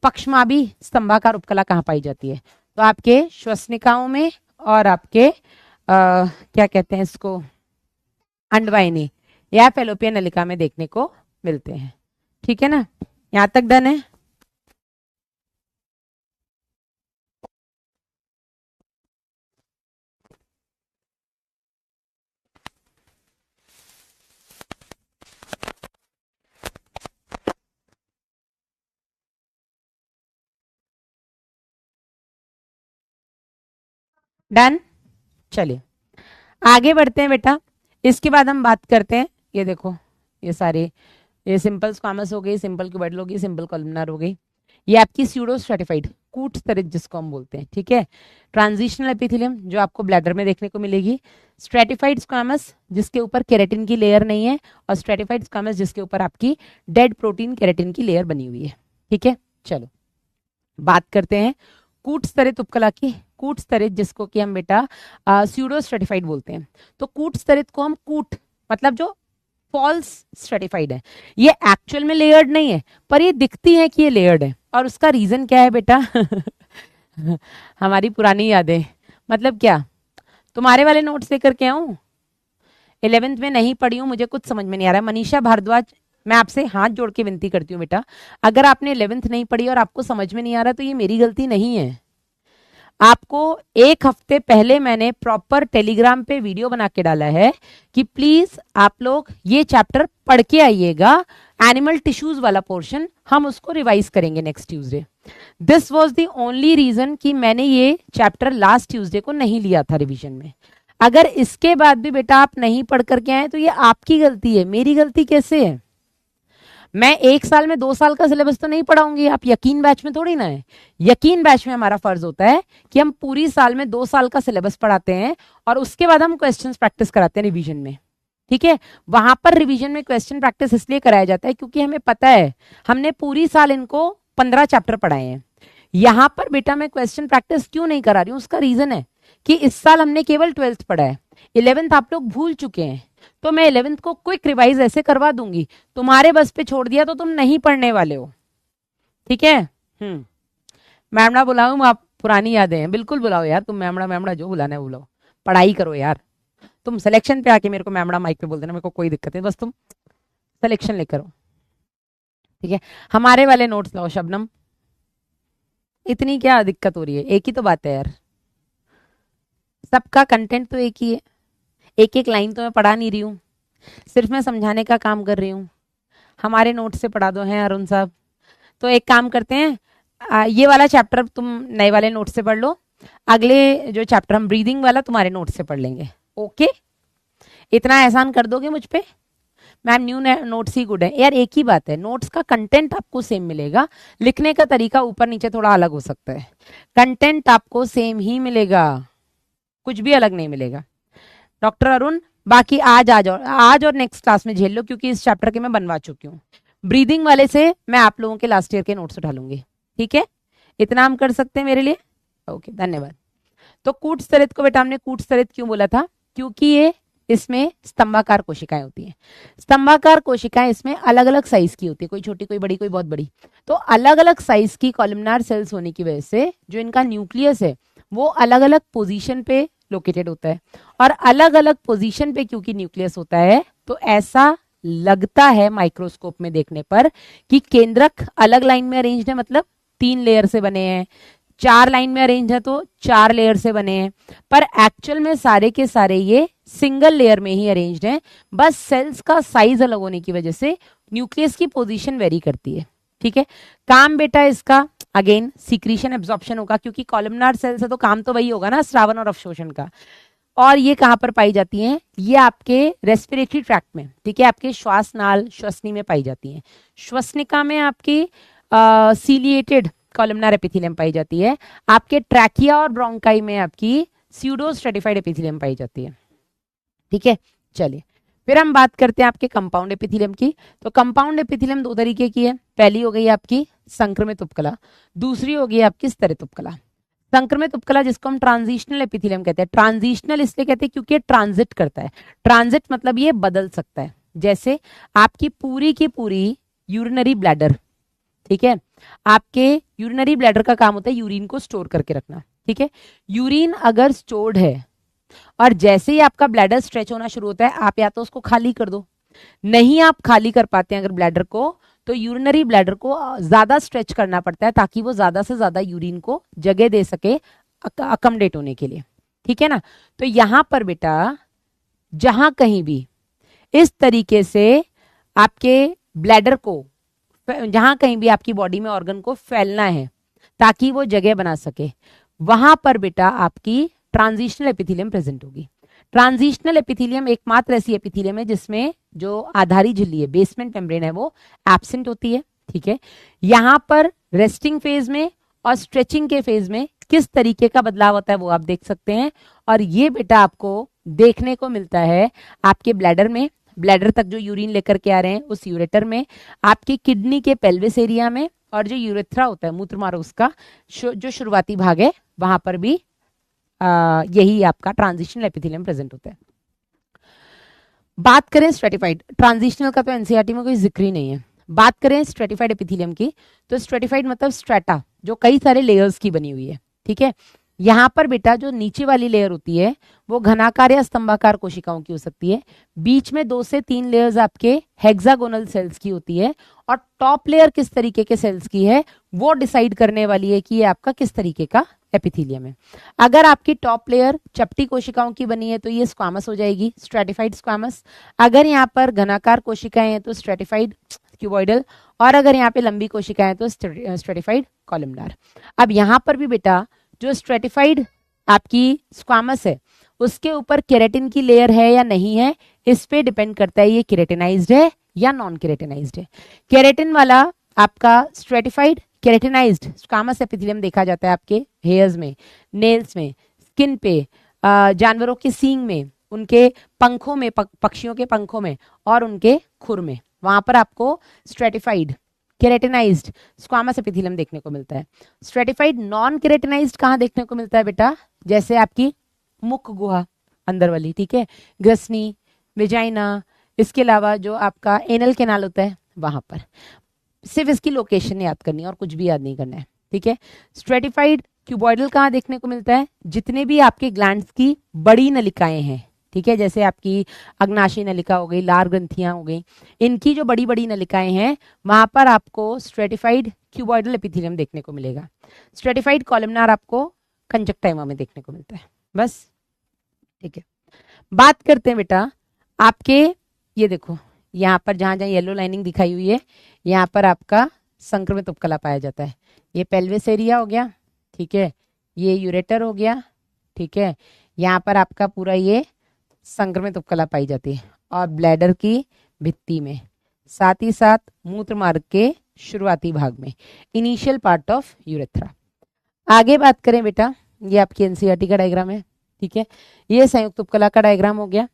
पक्षमाभी स्तंभाकार उपकला कहाँ पाई जाती है? तो आपके श्वसनिकाओं में और आपके क्या कहते हैं इसको, अंडवाहिनी या फेलोपियन नलिका में देखने को मिलते हैं। ठीक है ना, यहां तक डन है? डन, चलिए आगे बढ़ते हैं बेटा। इसके बाद हम बात करते हैं, ये देखो ये सारे, ये सिंपल स्क्वामस हो गई, सिंपल क्यूबोइडल हो गई, सिंपल कॉलमनार हो गई, ये आपकी स्यूडो स्ट्रेटिफाइड कूट स्तरित जिसको हम बोलते हैं, ठीक है। ट्रांजिशनल एपिथेलियम जो आपको ब्लैडर में देखने को मिलेगी, स्ट्रेटिफाइड स्क्वामस जिसके ऊपर केराटिन की लेयर नहीं है, और स्ट्रेटिफाइड स्क्वामस जिसके ऊपर आपकी डेड प्रोटीन केराटिन की लेयर बनी हुई है, ठीक है। चलो बात करते हैं कूट स्तरित उपकला की। कूट स्तरित जिसको कि हम बेटा स्यूडो स्ट्रेटिफाइड बोलते हैं। तो कूट स्तरित को हम कूट मतलब जो फॉल्स स्ट्रेटिफाइड है, ये एक्चुअल में लेयर्ड नहीं है, पर ये दिखती है कि ये लेयर्ड है। और उसका रीजन क्या है बेटा? हमारी पुरानी यादें। मतलब क्या, तुम्हारे वाले नोट्स लेकर के आऊं? 11th में नहीं पढ़ी हूं, मुझे कुछ समझ में नहीं आ रहा है। मनीषा भारद्वाज, मैं आपसे हाथ जोड़ के विनती करती हूँ बेटा, अगर आपने 11th नहीं पढ़ी और आपको समझ में नहीं आ रहा तो ये मेरी गलती नहीं है। आपको एक हफ्ते पहले मैंने प्रॉपर टेलीग्राम पे वीडियो बना के डाला है कि प्लीज आप लोग ये चैप्टर पढ़ के आइएगा, एनिमल टिश्यूज वाला पोर्शन हम उसको रिवाइज करेंगे next Tuesday. This was the only reason कि मैंने ये चैप्टर लास्ट ट्यूसडे को नहीं लिया था रिवीजन में। अगर इसके बाद भी बेटा आप नहीं पढ़ करके आए तो ये आपकी गलती है, मेरी गलती कैसे है? मैं 1 साल में 2 साल का सिलेबस तो नहीं पढ़ाऊंगी, आप यकीन बैच में थोड़ी ना है। यकीन बैच में हमारा फर्ज होता है कि हम पूरी साल में 2 साल का सिलेबस पढ़ाते हैं और उसके बाद हम क्वेश्चंस प्रैक्टिस कराते हैं रिवीजन में, ठीक है। वहां पर रिवीजन में क्वेश्चन प्रैक्टिस इसलिए कराया जाता है क्योंकि हमें पता है हमने पूरी साल इनको 15 चैप्टर पढ़ाए हैं। यहां पर बेटा मैं क्वेश्चन प्रैक्टिस क्यों नहीं करा रही हूँ, उसका रीजन है कि इस साल हमने केवल 12th पढ़ा है, 11th आप लोग भूल चुके हैं। तो मैं 11th को क्विक रिवाइज ऐसे करवा दूंगी, तुम्हारे बस पे छोड़ दिया तो तुम नहीं पढ़ने वाले हो, ठीक है। मैमड़ा बुलाऊं? आप पुरानी यादें हैं, बिल्कुल बुलाओ यार, तुम मैमड़ा मैमड़ा जो बुलाना है बुलाओ, पढ़ाई करो यार। तुम सिलेक्शन पे आके मेरे को मैमड़ा माइक पे बोल देना, मेरे को कोई दिक्कत नहीं, बस तुम सिलेक्शन लेकर हो, ठीक है। हमारे वाले नोट्स लाओ शबनम, इतनी क्या दिक्कत हो रही है? एक ही तो बात है यार, सबका कंटेंट तो एक ही है, एक एक लाइन तो मैं पढ़ा नहीं रही हूँ, सिर्फ मैं समझाने का काम कर रही हूँ। हमारे नोट से पढ़ा दो हैं अरुण साहब। तो एक काम करते हैं, ये वाला चैप्टर तुम नए वाले नोट से पढ़ लो, अगले जो चैप्टर हम ब्रीदिंग वाला तुम्हारे नोट से पढ़ लेंगे, ओके। इतना एहसान कर दोगे मुझ पे? मैम न्यू नोट्स ही गुड है यार, एक ही बात है, नोट्स का कंटेंट आपको सेम मिलेगा, लिखने का तरीका ऊपर नीचे थोड़ा अलग हो सकता है, कंटेंट आपको सेम ही मिलेगा, कुछ भी अलग नहीं मिलेगा। डॉक्टर अरुण, बाकी आज और नेक्स्ट क्लास में झेल लो क्योंकि इस चैप्टर के मैं बनवा चुकी हूँ। ब्रीदिंग वाले से मैं आप लोगों के लास्ट ईयर के नोट्स उठा लूंगी, ठीक है। इतना हम कर सकते हैं मेरे लिए, ओके धन्यवाद। तो कूट स्तरित को बेटा हमने कूट स्तरित क्यों बोला था? क्योंकि ये इसमें स्तंभाकार कोशिकाएं होती हैं। स्तंभाकार कोशिकाएं इसमें अलग अलग साइज की होती है, कोई छोटी कोई बड़ी कोई बहुत बड़ी। तो अलग अलग साइज की कॉलमनार सेल्स होने की वजह से जो इनका न्यूक्लियस है वो अलग अलग पोजीशन पे लोकेटेड होता है, और अलग अलग पोजीशन पे क्योंकि न्यूक्लियस होता है तो ऐसा लगता है माइक्रोस्कोप में देखने पर कि केंद्रक अलग लाइन में अरेंज्ड है, मतलब 3 लेयर से बने हैं, 4 लाइन में अरेंज है तो 4 लेयर से बने हैं, पर एक्चुअल में सारे के सारे ये सिंगल लेयर में ही अरेंज्ड हैं। बस सेल्स का साइज अलग होने की वजह से न्यूक्लियस की पोजीशन वेरी करती है, ठीक है। काम बेटा इसका अगेन सीक्रीशन एब्जॉर्प्शन होगा, क्योंकि कॉलमनार सेल्स है तो काम तो वही होगा ना, स्रावन और अवशोषण का। और ये कहाँ पर पाई जाती हैं? ये आपके रेस्पिरेटरी ट्रैक्ट में, ठीक है, आपके श्वास नाल श्वसनी में पाई जाती हैं। श्वसनिका में आपकी सीलिएटेड कॉलमनार एपिथेलियम पाई जाती है, आपके ट्रैकिया और ब्रोंकाई में आपकी स्यूडो स्ट्रेटिफाइड एपिथेलियम पाई जाती है, ठीक है। चलिए फिर हम बात करते हैं आपके कंपाउंड एपिथेलियम की। तो कंपाउंड एपिथेलियम 2 तरीके की है, पहली हो गई आपकी संक्रमित उपकला, दूसरी हो गई आपकी स्तरित उपकला। संक्रमित उपकला जिसको हम ट्रांजिशनल एपिथेलियम कहते हैं। ट्रांजिशनल इसलिए कहते हैं क्योंकि ये ट्रांजिट करता है। ट्रांजिट मतलब ये बदल सकता है, जैसे आपकी पूरी की पूरी यूरिनरी ब्लैडर, ठीक है, आपके यूरिनरी ब्लैडर का काम होता है यूरिन को स्टोर करके रखना, ठीक है। यूरिन अगर स्टोर्ड है और जैसे ही आपका ब्लैडर स्ट्रेच होना शुरू होता है, आप या तो उसको खाली कर दो, नहीं आप खाली कर पाते हैं अगर ब्लैडर को, तो यूरिनरी ब्लैडर को ज्यादा स्ट्रेच करना पड़ता है ताकि वो ज्यादा से ज्यादा यूरिन को जगह दे सके अकोमोडेट होने के लिए, ठीक है ना। तो यहां पर बेटा जहां कहीं भी इस तरीके से आपके ब्लैडर को, जहां कहीं भी आपकी बॉडी में ऑर्गन को फैलना है ताकि वो जगह बना सके, वहां पर बेटा आपकी ट्रांजिशनल एपिथेलियम प्रेजेंट होगी। ट्रांजिशनल एपिथेलियम एकमात्र ऐसी एपिथेलियम है जिसमें जो आधारी झिल्ली है, बेसमेंट मेम्ब्रेन है, वो एब्सेंट होती है। ठीक है, यहां पर रेस्टिंग फेज में और स्ट्रेचिंग के फेज में किस तरीके का बदलाव होता है वो आप देख सकते हैं। और ये बेटा आपको देखने को मिलता है आपके ब्लैडर में, ब्लैडर तक जो यूरिन लेकर के आ रहे हैं उस यूरेटर में, आपकी किडनी के पेल्विस एरिया में, और जो यूरेथ्रा होता है मूत्र मार्ग उसका जो शुरुआती भाग है वहां पर भी यही आपका ट्रांजिशनल एपिथेलियम प्रेजेंट होता है। बात करें स्ट्रेटिफाइड, ट्रांजिशनल का तो एनसीईआरटी में कोई जिक्र ही नहीं है। बात करें स्ट्रेटिफाइड एपिथेलियम की, तो स्ट्रेटिफाइड मतलब स्ट्रेटा, जो कई सारे लेयर्स की बनी हुई है। ठीक है, यहां पर बेटा जो नीचे वाली लेयर होती है वो घनाकार या स्तंभाकार कोशिकाओं की हो सकती है, बीच में 2 से 3 लेयर्स आपके हेक्सागोनल सेल्स की होती है, और टॉप लेयर किस तरीके के सेल्स की है वो डिसाइड करने वाली है कि ये आपका किस तरीके का एपिथेलियम है। अगर आपकी टॉप लेयर चपटी कोशिकाओं की बनी है तो ये स्क्वामस हो जाएगी, स्ट्रेटिफाइड स्क्वामस। अगर यहाँ पर घनाकार कोशिकाएं हैं तो स्ट्रेटिफाइड क्यूबॉइडल, और अगर यहाँ पे लंबी कोशिकाएं हैं तो स्ट्रेटिफाइड कॉलमनार। अब यहाँ पर भी बेटा जो स्ट्रेटिफाइड आपकी स्क्वामस है उसके ऊपर केराटिन की लेयर है या नहीं है, इस पे डिपेंड करता है ये केराटिनाइज्ड है या नॉन केराटिनाइज्ड है। केराटिन वाला आपका स्ट्रेटिफाइड केराटिनाइज्ड स्क्वामस एपिथेलियम देखा जाता है आपके हेयर्स में, नेल्स में, स्किन पे, जानवरों के सींग में, उनके पंखों में, पक्षियों के पंखों में, और उनके खुर में, वहां पर आपको स्ट्रेटिफाइड केराटिनाइज्ड स्क्वामस एपिथेलियम देखने को मिलता है। स्ट्रेटिफाइड नॉन केराटिनाइज्ड कहाँ देखने को मिलता है बेटा, जैसे आपकी मुख गुहा अंदर वाली, ठीक है, ग्रसनी, वेजाइना, इसके अलावा जो आपका एनल कैनाल होता है वहां पर। सिर्फ इसकी लोकेशन याद करनी है और कुछ भी याद नहीं करना है। ठीक है, स्ट्रेटिफाइड क्यूबॉइडल कहाँ देखने को मिलता है, जितने भी आपके ग्लैंड्स की बड़ी नलिकाएं हैं, ठीक है, जैसे आपकी अग्नाशय नलिका हो गई, लार ग्रंथियां हो गई, इनकी जो बड़ी बड़ी नलिकाएं हैं वहां पर आपको स्ट्रेटिफाइड क्यूबॉइडल एपिथेलियम देखने को मिलेगा। स्ट्रेटिफाइड कॉलमनार आपको कंजक्टाइवा में देखने को मिलता है। बस, ठीक है। बात करते हैं बेटा आपके, ये देखो यहाँ पर जहां जहां येलो लाइनिंग दिखाई हुई है यहाँ पर आपका संक्रमित उपकला पाया जाता है। ये पेल्विस एरिया हो गया, ठीक है, ये यूरेटर हो गया, ठीक है, यहाँ पर आपका पूरा ये संक्रमित उपकला पाई जाती है, और ब्लैडर की भित्ति में, साथ ही साथ मूत्र मार्ग के शुरुआती भाग में, इनिशियल पार्ट ऑफ यूरेथ्रा। आगे बात करें बेटा, ये आपकी एनसीईआरटी का डायग्राम है, ठीक है, ये संयुक्त उपकला का डायग्राम हो गया।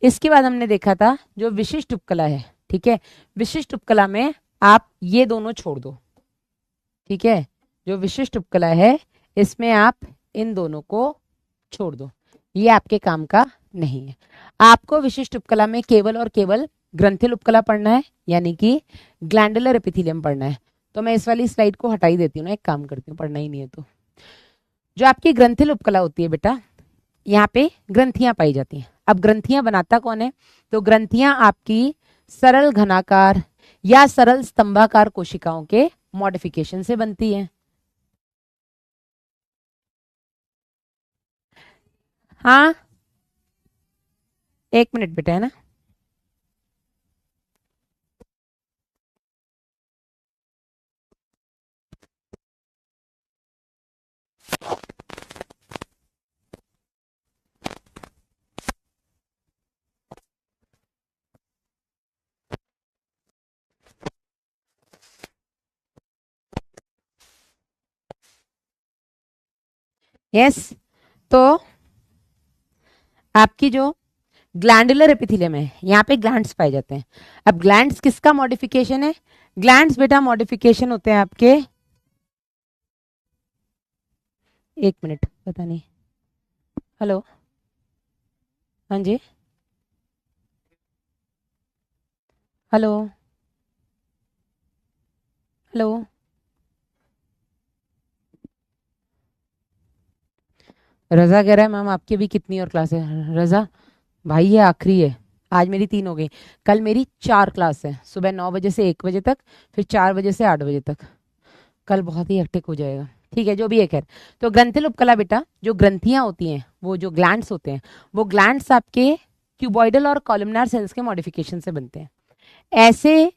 इसके बाद हमने देखा था जो विशिष्ट उपकला है, ठीक है, विशिष्ट उपकला में आप ये दोनों छोड़ दो, ठीक है, जो विशिष्ट उपकला है इसमें आप इन दोनों को छोड़ दो, ये आपके काम का नहीं है। आपको विशिष्ट उपकला में केवल और केवल ग्रंथिल उपकला पढ़ना है, यानी कि ग्लैंडुलर एपिथेलियम पढ़ना है। तो मैं इस वाली स्लाइड को हटा ही देती हूँ ना, एक काम करती हूँ, पढ़ना ही नहीं है तो। जो आपकी ग्रंथिल उपकला होती है बेटा, यहाँ पे ग्रंथियां पाई जाती हैं। अब ग्रंथियां बनाता कौन है, तो ग्रंथियां आपकी सरल घनाकार या सरल स्तंभाकार कोशिकाओं के मॉडिफिकेशन से बनती हैं। हाँ, एक मिनट बेटा, है ना। यस, तो आपकी जो ग्लैंडुलर एपिथेलियम है यहाँ पे ग्लैंड्स पाए जाते हैं। अब ग्लैंड्स किसका मॉडिफिकेशन है, ग्लैंड्स बेटा मॉडिफिकेशन होते हैं आपके, एक मिनट, पता नहीं, हेलो, हाँ जी, हेलो, हेलो, रजा कह रहा है मैम आपकी भी कितनी और क्लास है। रजा भाई ये आखिरी है, आज मेरी 3 हो गई, कल मेरी 4 क्लास है, सुबह 9 बजे से 1 बजे तक, फिर 4 बजे से 8 बजे तक, कल बहुत ही हेक्टिक हो जाएगा। ठीक है, जो भी है खैर। तो ग्रंथिल उपकला बेटा, जो ग्रंथियां होती हैं, वो जो ग्लैंड्स होते हैं, वो ग्लैंड्स आपके क्यूबॉइडल और कॉलमनार सेल्स के मॉडिफिकेशन से बनते हैं। ऐसे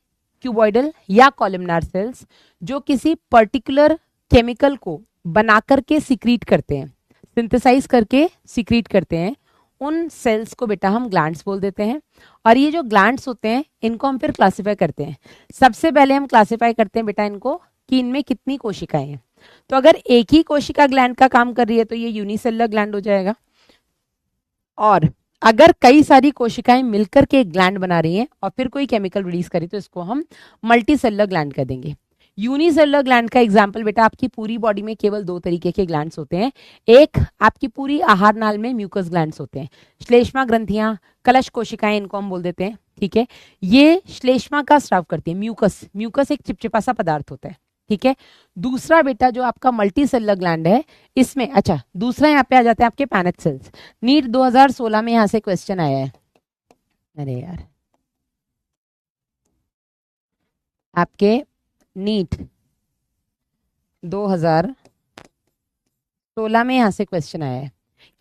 क्यूबॉइडल या कॉलमनार सेल्स जो किसी पर्टिकुलर केमिकल को बना करके सिक्रीट करते हैं, सिंथेसाइज करके सिक्रीट करते हैं, उन सेल्स को बेटा हम ग्लैंड्स बोल देते हैं। और ये जो ग्लैंड्स होते हैं इनको हम फिर क्लासिफाई करते हैं। सबसे पहले हम क्लासिफाई करते हैं बेटा इनको कि इनमें कितनी कोशिकाएं हैं। तो अगर एक ही कोशिका ग्लैंड का काम कर रही है तो ये यूनिसेलुलर ग्लैंड हो जाएगा। और अगर कई सारी कोशिकाएं मिलकर के एक ग्लैंड बना रही हैं और फिर कोई केमिकल रिलीज करी तो इसको हम मल्टीसेलुलर ग्लैंड कह देंगे। यूनिसेलुलर ग्लैंड का एग्जाम्पल बेटा आपकी पूरी बॉडी में केवल दो तरीके के ग्लैंड्स होते हैं। एक आपकी पूरी आहार नाल में म्यूकस ग्लैंड्स होते हैं, श्लेष्मा ग्रंथियां, कलश कोशिकाएं इनको हम बोल देते हैं। ठीक है, ये श्लेष्मा का स्राव करती है। म्यूकस, म्यूकस एक चिपचिपा सा पदार्थ होता है। ठीक है, दूसरा बेटा जो आपका मल्टीसेलुलर ग्लैंड है इसमें, अच्छा दूसरा यहाँ पे आ जाते हैं आपके पैनेट सेल्स। नीट 2016 में यहाँ से क्वेश्चन आया है। अरे यार, आपके नीट 2016 में यहाँ से क्वेश्चन आया है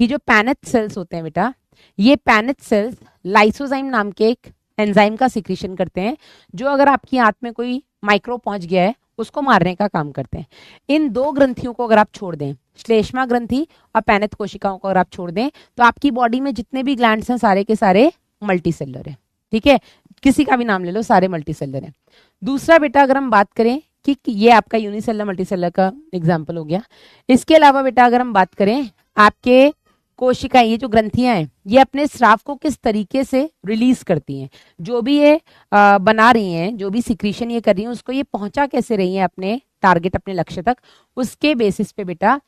कि जो पैनेट सेल्स होते हैं बेटा, ये पैनेट सेल्स लाइसोजाइम नाम के एक एंजाइम का सिक्रीशन करते हैं, जो अगर आपकी आंत में कोई माइक्रो पहुंच गया है उसको मारने का काम करते हैं। इन दो ग्रंथियों को अगर आप छोड़ दें, श्लेष्मा ग्रंथि और पैनेट कोशिकाओं को अगर आप छोड़ दें, तो आपकी बॉडी में जितने भी ग्लैंड्स हैं सारे के सारे मल्टीसेलुलर हैं। ठीक है, किसी का भी नाम ले लो, सारे मल्टीसेलुलर हैं। दूसरा बेटा अगर हम बात करें कि ये आपका यूनिसेलुलर मल्टीसेलुलर का एग्जाम्पल हो गया। इसके अलावा बेटा अगर हम बात करें आपके कोशिकाएं, ये जो ग्रंथियां हैं ये अपने स्राव को किस तरीके से रिलीज करती हैं, जो भी ये बना रही हैं, जो भी सिक्रीशन ये कर रही हैं, उसको ये पहुंचा कैसे रही हैं अपने टारगेट, अपने लक्ष्य तक, उसके बेसिस पे बेटा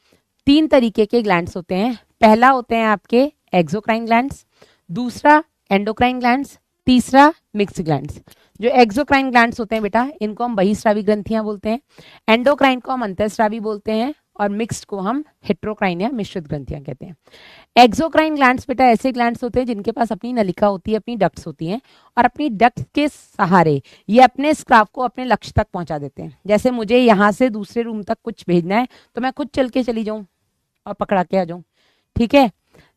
तीन तरीके के ग्लैंड्स होते हैं। पहला होते हैं आपके एक्सोक्राइन ग्लैंड्स, दूसरा एंडोक्राइन ग्लैंड्स, तीसरा मिक्स्ड ग्लैंड्स। जो एक्सोक्राइन ग्लैंड्स होते हैं बेटा इनको हम बहिस्रावी ग्रंथियां बोलते हैं, एंडोक्राइन को हम अंतःस्रावी बोलते हैं, और मिक्स्ड को हम हेट्रोक्राइन या मिश्रित ग्रंथियां कहते हैं। एक्सोक्राइन ग्लैंड्स बेटा ऐसे ग्लैंड्स होते हैं जिनके पास अपनी नलिका होती है, अपनी डक्ट्स होती हैं, और अपनी डक्ट्स के सहारे ये अपने स्क्राव को अपने लक्ष्य तक पहुंचा देते हैं। जैसे मुझे यहाँ से दूसरे रूम तक कुछ भेजना है तो मैं खुद चल के चली जाऊं और पकड़ा के आ जाऊं। ठीक है,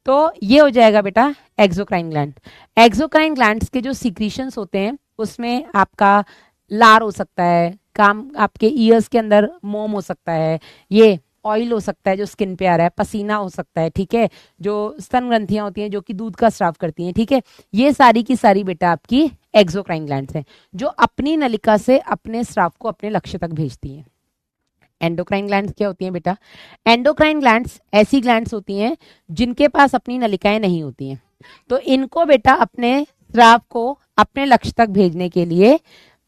तो ये हो जाएगा बेटा एक्सोक्राइन ग्लैंड। एक्सोक्राइन ग्लैंड्स के जो सीक्रीशंस होते हैं उसमें आपका लार हो सकता है, काम आपके ईयर्स के अंदर मोम हो सकता है, ये ऑयल हो सकता है जो स्किन पे आ रहा है, पसीना हो सकता है। ठीक है, जो स्तन ग्रंथियां होती हैं जो कि दूध का स्राव करती हैं। ठीक है, ये सारी की सारी बेटा आपकी एक्सोक्राइन ग्लैंड्स हैं जो अपनी नलिका से अपने स्राव को अपने लक्ष्य तक भेजती हैं। एंडोक्राइन ग्लैंड्स क्या होती हैं बेटा? एंडोक्राइन ग्लैंड्स ऐसी ग्लैंड्स होती हैं जिनके पास अपनी नलिकाएं नहीं होती हैं, तो इनको बेटा अपने स्राव को अपने लक्ष्य तक भेजने के लिए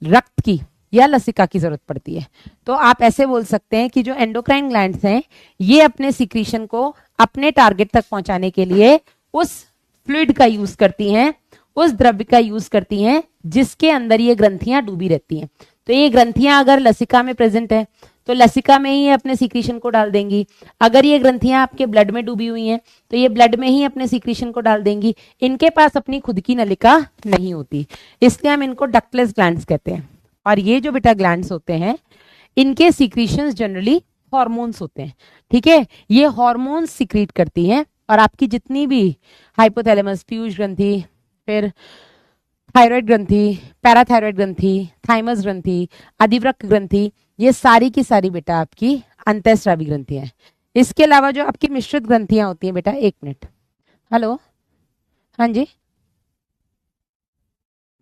रक्त की या लसिका की जरूरत पड़ती है। तो आप ऐसे बोल सकते हैं कि जो एंडोक्राइन ग्लैंड्स हैं ये अपने सिक्रीशन को अपने टारगेट तक पहुंचाने के लिए उस फ्लूइड का यूज करती हैं, उस द्रव्य का यूज करती हैं जिसके अंदर ये ग्रंथियां डूबी रहती हैं। तो ये ग्रंथियां अगर लसिका में प्रेजेंट है तो लसिका में ही अपने सिक्रीशन को डाल देंगी। अगर ये ग्रंथियां आपके ब्लड में डूबी हुई हैं तो ये ब्लड में ही अपने सिक्रीशन को डाल देंगी। इनके पास अपनी खुद की नलिका नहीं होती, इसलिए हम इनको डक्टलेस ग्लैंड्स कहते हैं। और ये जो बेटा ग्लैंड्स होते हैं इनके सिक्रीशंस जनरली हॉर्मोन्स होते हैं। ठीक है, ये हॉर्मोन्स सिक्रीट करती हैं और आपकी जितनी भी हाइपोथैलेमस, पीयूष ग्रंथि, फिर थायराइड ग्रंथि, पैराथायराइड ग्रंथि, थाइमस ग्रंथि, अधिवृक्क ग्रंथि, ये सारी की सारी बेटा आपकी अंतःस्रावी ग्रंथियां हैं। इसके अलावा जो आपकी मिश्रित ग्रंथियां होती हैं बेटा, एक मिनट, हेलो, हाँ जी,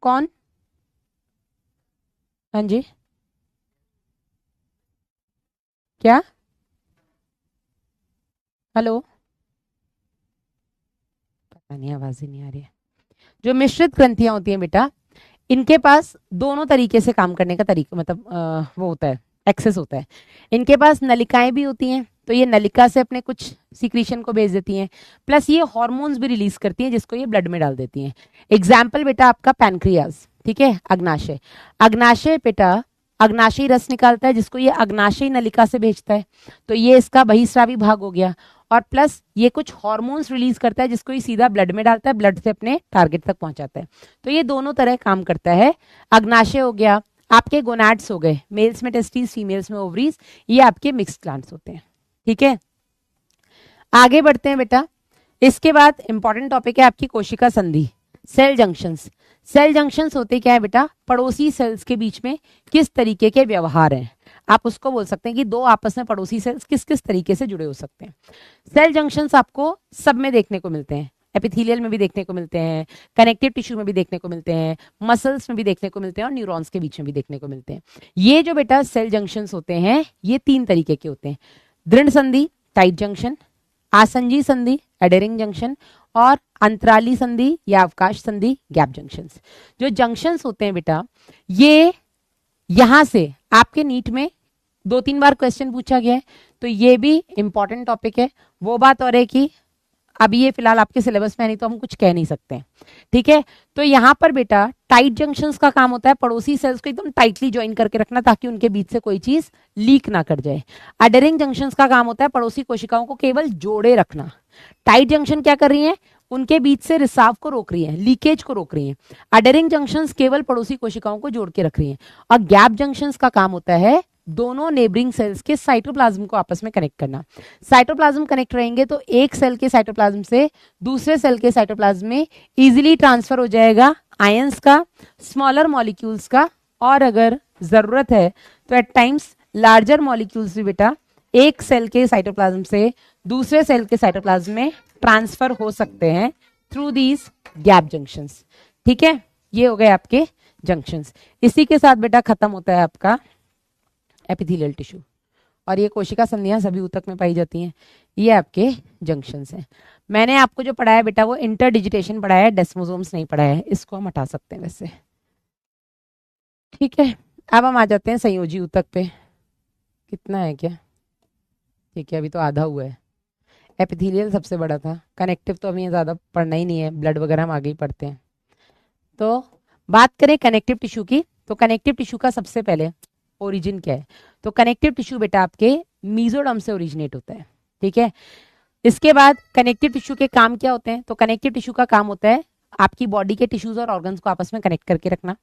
कौन? हाँ जी, क्या? हेलो, पता नहीं, आवाज ही नहीं आ रही है। जो मिश्रित ग्रंथियां होती हैं बेटा इनके पास दोनों तरीके से काम करने का तरीका, मतलब वो होता है, एक्सेस होता है। इनके पास नलिकाएं भी होती हैं तो ये नलिका से अपने कुछ सिक्रीशन को भेज देती हैं, प्लस ये हार्मोन्स भी रिलीज करती हैं जिसको ये ब्लड में डाल देती हैं। एग्जाम्पल बेटा आपका पैनक्रियाज, ठीक है, अग्नाशय। अग्नाशय बेटा अग्नाशयी रस निकालता है जिसको ये अग्नाशयी नलिका से भेजता है, तो ये इसका बहिस्रावी भाग हो गया। और प्लस ये कुछ हार्मोन्स रिलीज करता है जिसको ये सीधा ब्लड में डालता है, ब्लड से अपने टारगेट तक पहुंचाता है। तो ये दोनों तरह काम करता है। अग्नाशय हो गया, आपके गोनाड्स हो गए, मेल्स में टेस्टिस, फीमेल्स में ओवरीज, ये आपके मिक्स्ड ग्लैंड्स होते हैं। ठीक है, आगे बढ़ते हैं बेटा। इसके बाद इंपॉर्टेंट टॉपिक है आपकी कोशिका संधि, सेल जंक्शंस। सेल जंक्शंस होते क्या है बेटा? पड़ोसी सेल्स के बीच में किस तरीके के व्यवहार हैं, आप उसको बोल सकते हैं कि दो आपस में पड़ोसी सेल्स किस किस तरीके से जुड़े हो सकते हैं। सेल जंक्शंस आपको सब में देखने को मिलते हैं। एपिथेलियल में भी देखने को मिलते हैं, कनेक्टिव टिश्यू में भी देखने को मिलते हैं, मसल्स में भी देखने को मिलते हैं और न्यूरॉन्स के बीच में भी देखने को मिलते हैं। ये जो बेटा सेल जंक्शंस होते हैं ये 3 तरीके के होते हैं, दृढ़ संधि टाइट जंक्शन, आसंजी संधि एडेरिंग जंक्शन और अंतराली संधि या अवकाश संधि गैप जंक्शंस। जो जंक्शंस होते हैं बेटा ये यहां से आपके नीट में 2-3 बार क्वेश्चन पूछा गया है, तो ये भी इंपॉर्टेंट टॉपिक है। वो बात और है कि अभी ये फिलहाल आपके सिलेबस में है नहीं तो हम कुछ कह नहीं सकते, ठीक है। तो यहाँ पर बेटा टाइट जंक्शंस का काम होता है पड़ोसी सेल्स को एकदम टाइटली ज्वाइन करके रखना ताकि उनके बीच से कोई चीज लीक ना कर जाए। अडेरिंग जंक्शंस का काम होता है पड़ोसी कोशिकाओं को केवल जोड़े रखना। टाइट जंक्शन क्या कर रही है, उनके बीच से रिसाव को रोक रही है, लीकेज को रोक रही है। अडेरिंग जंक्शंस केवल पड़ोसी कोशिकाओं को जोड़ के रख रही है। और गैप जंक्शंस का काम होता है दोनों नेबरिंग सेल्स के साइटोप्लाज्म को आपस में कनेक्ट करना। साइटोप्लाज्म कनेक्ट रहेंगे तो एक सेल के साइटोप्लाज्म से दूसरे सेल के साइटोप्लाज्म में इजीली ट्रांसफर हो जाएगा आयंस का, स्मॉलर मॉलिक्यूल्स का, और अगर जरूरत है तो एट टाइम्स लार्जर मॉलिक्यूल्स भी बेटा एक सेल के साइटोप्लाज्म से दूसरे सेल के साइटोप्लाज्म में ट्रांसफर हो सकते हैं थ्रू दीज गैप जंक्शंस। ठीक है, ये हो गए आपके जंक्शंस। इसी के साथ बेटा खत्म होता है आपका एपिथेलियल टिश्यू। और ये कोशिका संधियां सभी ऊतक में पाई जाती हैं। ये आपके जंक्शंस हैं। मैंने आपको जो पढ़ाया बेटा वो इंटरडिजिटेशन पढ़ाया है, डेस्मोसोम्स नहीं पढ़ाया है, इसको हम हटा सकते हैं वैसे। ठीक है, अब हम आ जाते हैं संयोजी ऊतक पे। कितना है क्या? ठीक है, अभी तो आधा हुआ है। एपिथेलियल सबसे बड़ा था, कनेक्टिव तो अभी ज्यादा पढ़ना ही नहीं है, ब्लड वगैरह हम आगे ही पढ़ते हैं। तो बात करें कनेक्टिव टिश्यू की, तो कनेक्टिव टिश्यू का सबसे पहले ओरिजिन क्या है? तो कनेक्टिव टिश्यू बेटा आपके मीजोडर्म से ओरिजिनेट होता है। ठीक है, इसके बाद कनेक्टिव टिश्यू के काम क्या होते हैं? तो कनेक्टिव टिश्यू का काम होता है आपकी बॉडी के टिश्यूज और ऑर्गन्स को आपस में कनेक्ट करके रखना।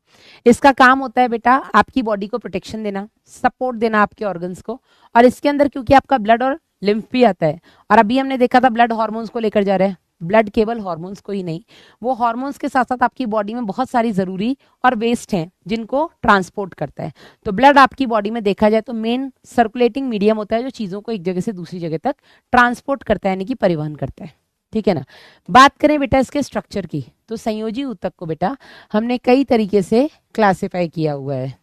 इसका काम होता है बेटा आपकी बॉडी को प्रोटेक्शन देना, सपोर्ट देना आपके ऑर्गन्स को। और इसके अंदर क्योंकि आपका ब्लड और लिम्फ भी आता है, और अभी हमने देखा था ब्लड हार्मोन्स को लेकर जा रहा है। ब्लड केवल हार्मोन्स को ही नहीं, वो हार्मोन्स के साथ साथ आपकी बॉडी में बहुत सारी जरूरी और वेस्ट हैं जिनको ट्रांसपोर्ट करता है। तो ब्लड आपकी बॉडी में देखा जाए तो मेन सर्कुलेटिंग मीडियम होता है जो चीजों को एक जगह से दूसरी जगह तक ट्रांसपोर्ट करता है, यानी कि परिवहन करता है। ठीक है ना। बात करें बेटा इसके स्ट्रक्चर की, तो संयोजी ऊतक को बेटा हमने कई तरीके से क्लासिफाई किया हुआ है।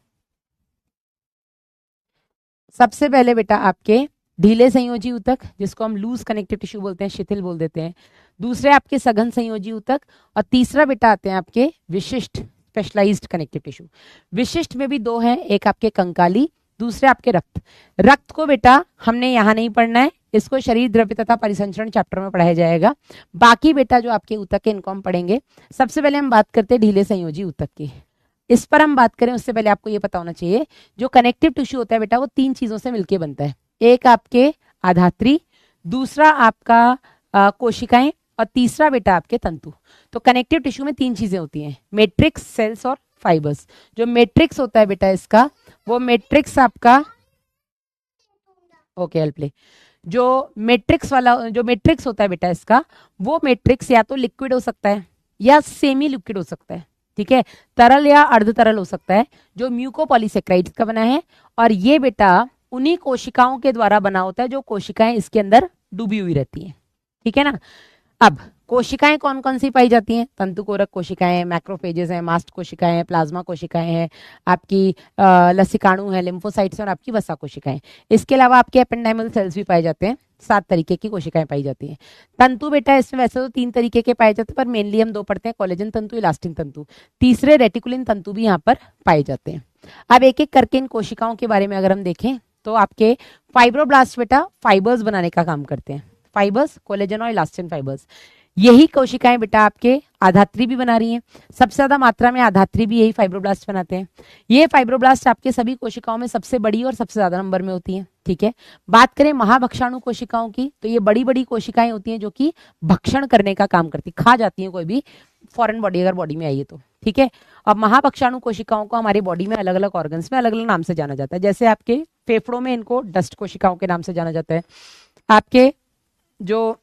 सबसे पहले बेटा आपके ढीले संयोजी ऊतक, जिसको हम लूज कनेक्टिव टिश्यू बोलते हैं, शिथिल बोल देते हैं। दूसरे आपके सघन संयोजी ऊतक, और तीसरा बेटा आते हैं आपके विशिष्ट स्पेशलाइज्ड कनेक्टिव टिश्यू। विशिष्ट में भी 2 हैं, एक आपके कंकाली, दूसरे आपके रक्त। रक्त को बेटा हमने यहाँ नहीं पढ़ना है, इसको शरीर द्रव्य तथा परिसंचरण चैप्टर में पढ़ाया जाएगा। बाकी बेटा जो आपके ऊतक है इनको हम पढ़ेंगे। सबसे पहले हम बात करते हैं ढीले संयोजी ऊतक की। इस पर हम बात करें उससे पहले आपको ये पता होना चाहिए, जो कनेक्टिव टिश्यू होता है बेटा वो 3 चीजों से मिलकर बनता है। एक आपके आधात्री, दूसरा आपका कोशिकाएं, और तीसरा बेटा आपके तंतु। तो कनेक्टिव टिश्यू में 3 चीजें होती हैं, मैट्रिक्स, सेल्स और फाइबर्स। जो मैट्रिक्स होता है बेटा इसका, वो मैट्रिक्स आपका ओके हेल्प ले, जो मैट्रिक्स होता है बेटा इसका, वो मैट्रिक्स या तो लिक्विड हो सकता है या सेमी लिक्विड हो सकता है। ठीक है, तरल या अर्ध तरल हो सकता है, जो म्यूकोपॉलीसेक्राइड्स का बना है। और ये बेटा उन्हीं कोशिकाओं के द्वारा बना होता है जो कोशिकाएं इसके अंदर डूबी हुई रहती हैं। ठीक है ना। अब कोशिकाएं कौन कौन सी पाई जाती हैं? तंतुकोरक कोशिकाएं, मैक्रोफेजेस हैं, मास्ट कोशिकाएं हैं, प्लाज्मा कोशिकाएं हैं, आपकी लसिकाणु है, लिम्फोसाइट्स और आपकी वसा कोशिकाएं। इसके अलावा आपके एपेंडाइमल सेल्स भी पाए जाते हैं। 7 तरीके की कोशिकाएं पाई जाती हैं। तंतु बेटा इसमें वैसे तो 3 तरीके के पाए जाते हैं, पर मेनली हम 2 पढ़ते हैं, कोलेजन तंतु, इलास्टिन तंतु। तीसरे रेटिकुलिन तंतु भी यहाँ पर पाए जाते हैं। अब एक एक करके इन कोशिकाओं के बारे में अगर हम देखें तो आपके फाइब्रोब्लास्ट बेटा फाइबर्स बनाने का काम करते हैं। फाइबर्स, कोलेजन और इलास्टिन फाइबर्स, यही कोशिकाएं बेटा आपके आधात्री भी बना रही हैं। सबसे ज्यादा मात्रा में आधात्री भी यही फाइब्रोब्लास्ट बनाते हैं। ये फाइब्रोब्लास्ट आपके सभी कोशिकाओं में सबसे बड़ी और सबसे ज्यादा नंबर में होती हैं। ठीक है, बात करें महाभक्षाणु कोशिकाओं की, तो ये बड़ी बड़ी कोशिकाएं होती हैं जो कि भक्षण करने का काम करती, खा जाती हैं कोई भी फॉरेन बॉडी अगर बॉडी में आई है तो। ठीक है, अब महाभक्षाणु कोशिकाओं को हमारी बॉडी में अलग अलग ऑर्गन्स में अलग अलग नाम से जाना जाता है। जैसे आपके फेफड़ों में इनको डस्ट कोशिकाओं के नाम से जाना जाता है। आपके जो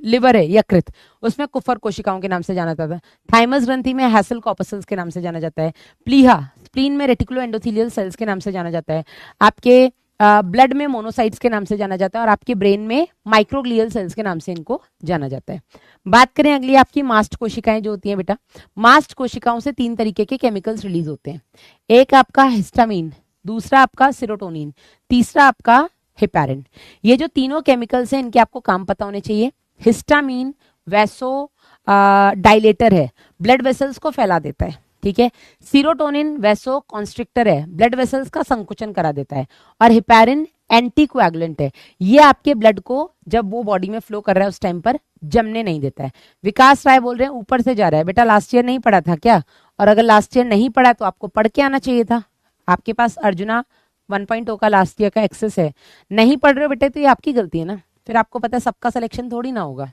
लिवर है, यकृत, उसमें कुफर कोशिकाओं के नाम से जाना जाता है। थाइमस ग्रंथि में हैसल कॉर्पसल्स के नाम से जाना जाता है। प्लीहा, स्प्लीन में रेटिकुलो एंडोथेलियल सेल्स के नाम से जाना जाता है। आपके ब्लड में मोनोसाइट्स के नाम से जाना जाता है और आपके ब्रेन में माइक्रोग्लियल सेल्स के नाम से इनको जाना जाता है। बात करें अगली आपकी मास्ट कोशिकाएं जो होती हैं बेटा, मास्ट कोशिकाओं से 3 तरीके के केमिकल्स रिलीज होते हैं। एक आपका हिस्टामिन, दूसरा आपका सेरोटोनिन, तीसरा आपका हेपारिन। ये जो तीनों केमिकल्स हैं इनके आपको काम पता होने चाहिए। हिस्टामिन वैसो डायलेटर है, ब्लड वेसल्स को फैला देता है, ठीक है। सीरोटोनिन वैसो कॉन्स्ट्रिक्टर है, ब्लड वेसल्स का संकुचन करा देता है। और हेपारिन एंटीकोएगुलेंट है, ये आपके ब्लड को जब वो बॉडी में फ्लो कर रहा है उस टाइम पर जमने नहीं देता है। विकास राय बोल रहे हैं ऊपर से जा रहा है। बेटा लास्ट ईयर नहीं पढ़ा था क्या? और अगर लास्ट ईयर नहीं पढ़ा तो आपको पढ़ के आना चाहिए था। आपके पास अर्जुना 1.0 का लास्ट ईयर का एक्सेस है, नहीं पढ़ रहे हो बेटे तो ये आपकी गलती है ना। फिर आपको पता है सबका सिलेक्शन थोड़ी ना होगा,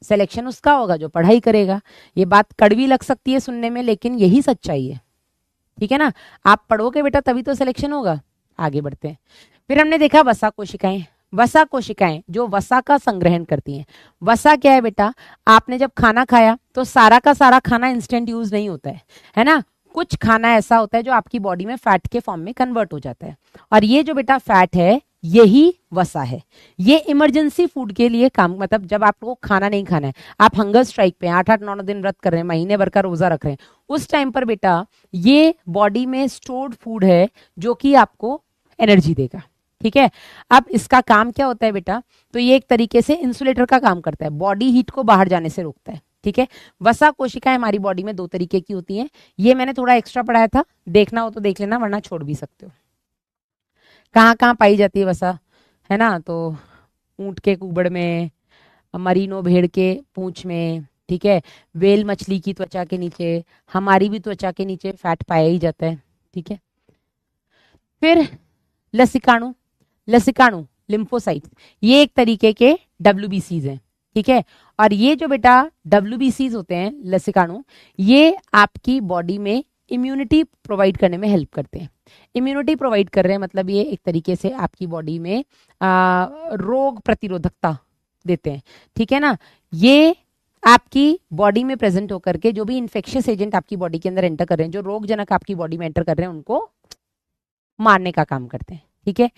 सिलेक्शन उसका होगा जो पढ़ाई करेगा। ये बात कड़वी लग सकती है सुनने में, लेकिन यही सच्चाई है, ठीक है ना। आप पढ़ोगे बेटा तभी तो सिलेक्शन होगा। आगे बढ़ते हैं। फिर हमने देखा वसा कोशिकाएं। वसा कोशिकाएं जो वसा का संग्रहण करती हैं। वसा क्या है बेटा? आपने जब खाना खाया तो सारा का सारा खाना इंस्टेंट यूज नहीं होता है ना। कुछ खाना ऐसा होता है जो आपकी बॉडी में फैट के फॉर्म में कन्वर्ट हो जाता है, और ये जो बेटा फैट है यही वसा है। ये इमरजेंसी फूड के लिए काम, मतलब जब आपको खाना नहीं खाना है, आप हंगर स्ट्राइक पे 8-8 9 दिन व्रत कर रहे हैं, महीने भर का रोजा रख रहे हैं, उस टाइम पर बेटा ये बॉडी में स्टोर्ड फूड है जो कि आपको एनर्जी देगा, ठीक है। अब इसका काम क्या होता है बेटा? तो ये एक तरीके से इंसुलेटर का काम करता है, बॉडी हीट को बाहर जाने से रोकता है, ठीक है। वसा कोशिकाएं हमारी बॉडी में 2 तरीके की होती हैं। ये मैंने थोड़ा एक्स्ट्रा पढ़ाया था, देखना हो तो देख लेना, वरना छोड़ भी सकते हो। कहाँ कहाँ पाई जाती है वसा, है ना? तो ऊंट के कुबड़ में, मरीनो भेड़ के पूंछ में, ठीक है। वेल मछली की त्वचा के नीचे, हमारी भी त्वचा के नीचे फैट पाया ही जाता है, ठीक है। फिर लसिकाणु, लसिकाणु लिम्फोसाइट्स, ये एक तरीके के डब्ल्यूबीसीज हैं, ठीक है। और ये जो बेटा डब्ल्यूबीसीज होते हैं लसिकाणु, ये आपकी बॉडी में इम्यूनिटी प्रोवाइड करने में हेल्प करते हैं। इम्यूनिटी प्रोवाइड कर रहे हैं मतलब ये एक तरीके से आपकी बॉडी में रोग प्रतिरोधकता देते हैं, ठीक है ना। ये आपकी बॉडी में प्रेजेंट होकर के जो भी इंफेक्शियस एजेंट आपकी बॉडी के अंदर एंटर कर रहे हैं, जो रोगजनक आपकी बॉडी में एंटर कर रहे हैं, उनको मारने का काम करते हैं, ठीक है।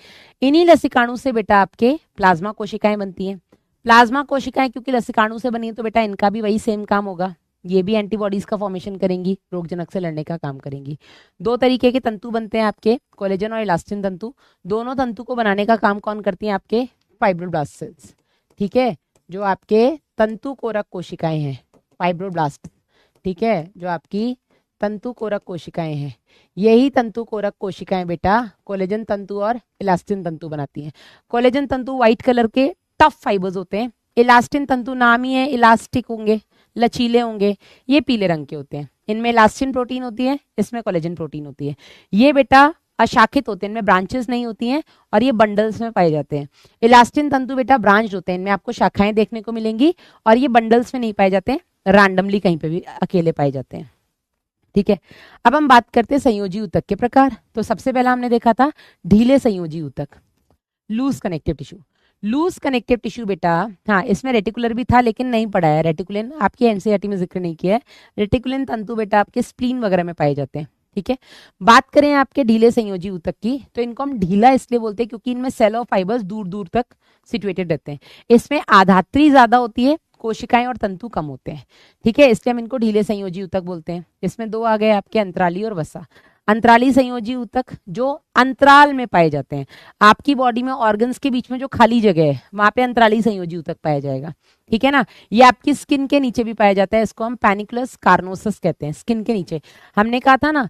इन्हीं लसिकाणु से बेटा आपके प्लाज्मा कोशिकाएं बनती हैं। प्लाज्मा कोशिकाएं क्योंकि लसिकाणु से बनी है तो बेटा इनका भी वही सेम काम होगा, ये भी एंटीबॉडीज का फॉर्मेशन करेंगी, रोगजनक से लड़ने का काम करेंगी। 2 तरीके के तंतु बनते हैं आपके, कोलेजन और इलास्टिन तंतु। दोनों तंतु को बनाने का काम कौन करती हैं? आपके फाइब्रोब्लास्ट सेल्स, ठीक है, जो आपके तंतु कोरक कोशिकाएं हैं, फाइब्रोब्लास्ट, ठीक है, जो आपकी तंतु कोरक कोशिकाएं हैं। यही तंतु कोरक कोशिकाएं बेटा कोलेजन तंतु और इलास्टिन तंतु बनाती हैं। कोलेजन तंतु व्हाइट कलर के टफ फाइबर्स होते हैं, इलास्टिन तंतु नाम ही है, इलास्टिक होंगे, लचीले होंगे, ये पीले रंग के होते हैं। इनमें इलास्टिन प्रोटीन होती है, इसमें कोलेजन प्रोटीन होती है। ये बेटा अशाखित होते हैं, इनमें ब्रांचेस नहीं होती हैं और ये बंडल्स में पाए जाते हैं। इलास्टिन तंतु बेटा ब्रांच होते हैं, इनमें आपको शाखाएं देखने को मिलेंगी और ये बंडल्स में नहीं पाए जाते हैं, रैंडमली कहीं पे भी अकेले पाए जाते हैं, ठीक है। अब हम बात करते हैं संयोजी ऊतक के प्रकार। तो सबसे पहला हमने देखा था ढीले संयोजी ऊतक, loose connective tissue. Loose connective tissue बेटा, हाँ इसमें रेटिकुलर भी था लेकिन नहीं पढ़ाया, रेटिकुलिन आपकी एनसीईआरटी में जिक्र नहीं किया है। रेटिकुलिन तंतु बेटा आपके स्प्लीन वगैरह में पाए जाते हैं, ठीक है। बात करें आपके ढीले संयोजी ऊतक की, तो इनको हम ढीला इसलिए बोलते हैं क्योंकि इनमें सेल ऑफ फाइबर्स दूर दूर तक सिचुएटेड रहते हैं। इसमें आधात्री ज्यादा होती है, कोशिकाएं और तंतु कम होते हैं, ठीक है, इसलिए हम इनको ढीले संयोजी ऊतक बोलते हैं। इसमें 2 आ गए आपके, अंतराली और वसा। अंतराली संयोजी ऊतक जो अंतराल में पाए जाते हैं, आपकी बॉडी में ऑर्गन्स के बीच में जो खाली जगह है वहां पे अंतराली संयोजी ऊतक पाया जाएगा, ठीक है ना। ये आपकी स्किन के नीचे भी पाया जाता है, इसको हम पैनिकुलस कार्नोसस कहते हैं। स्किन के नीचे हमने कहा था ना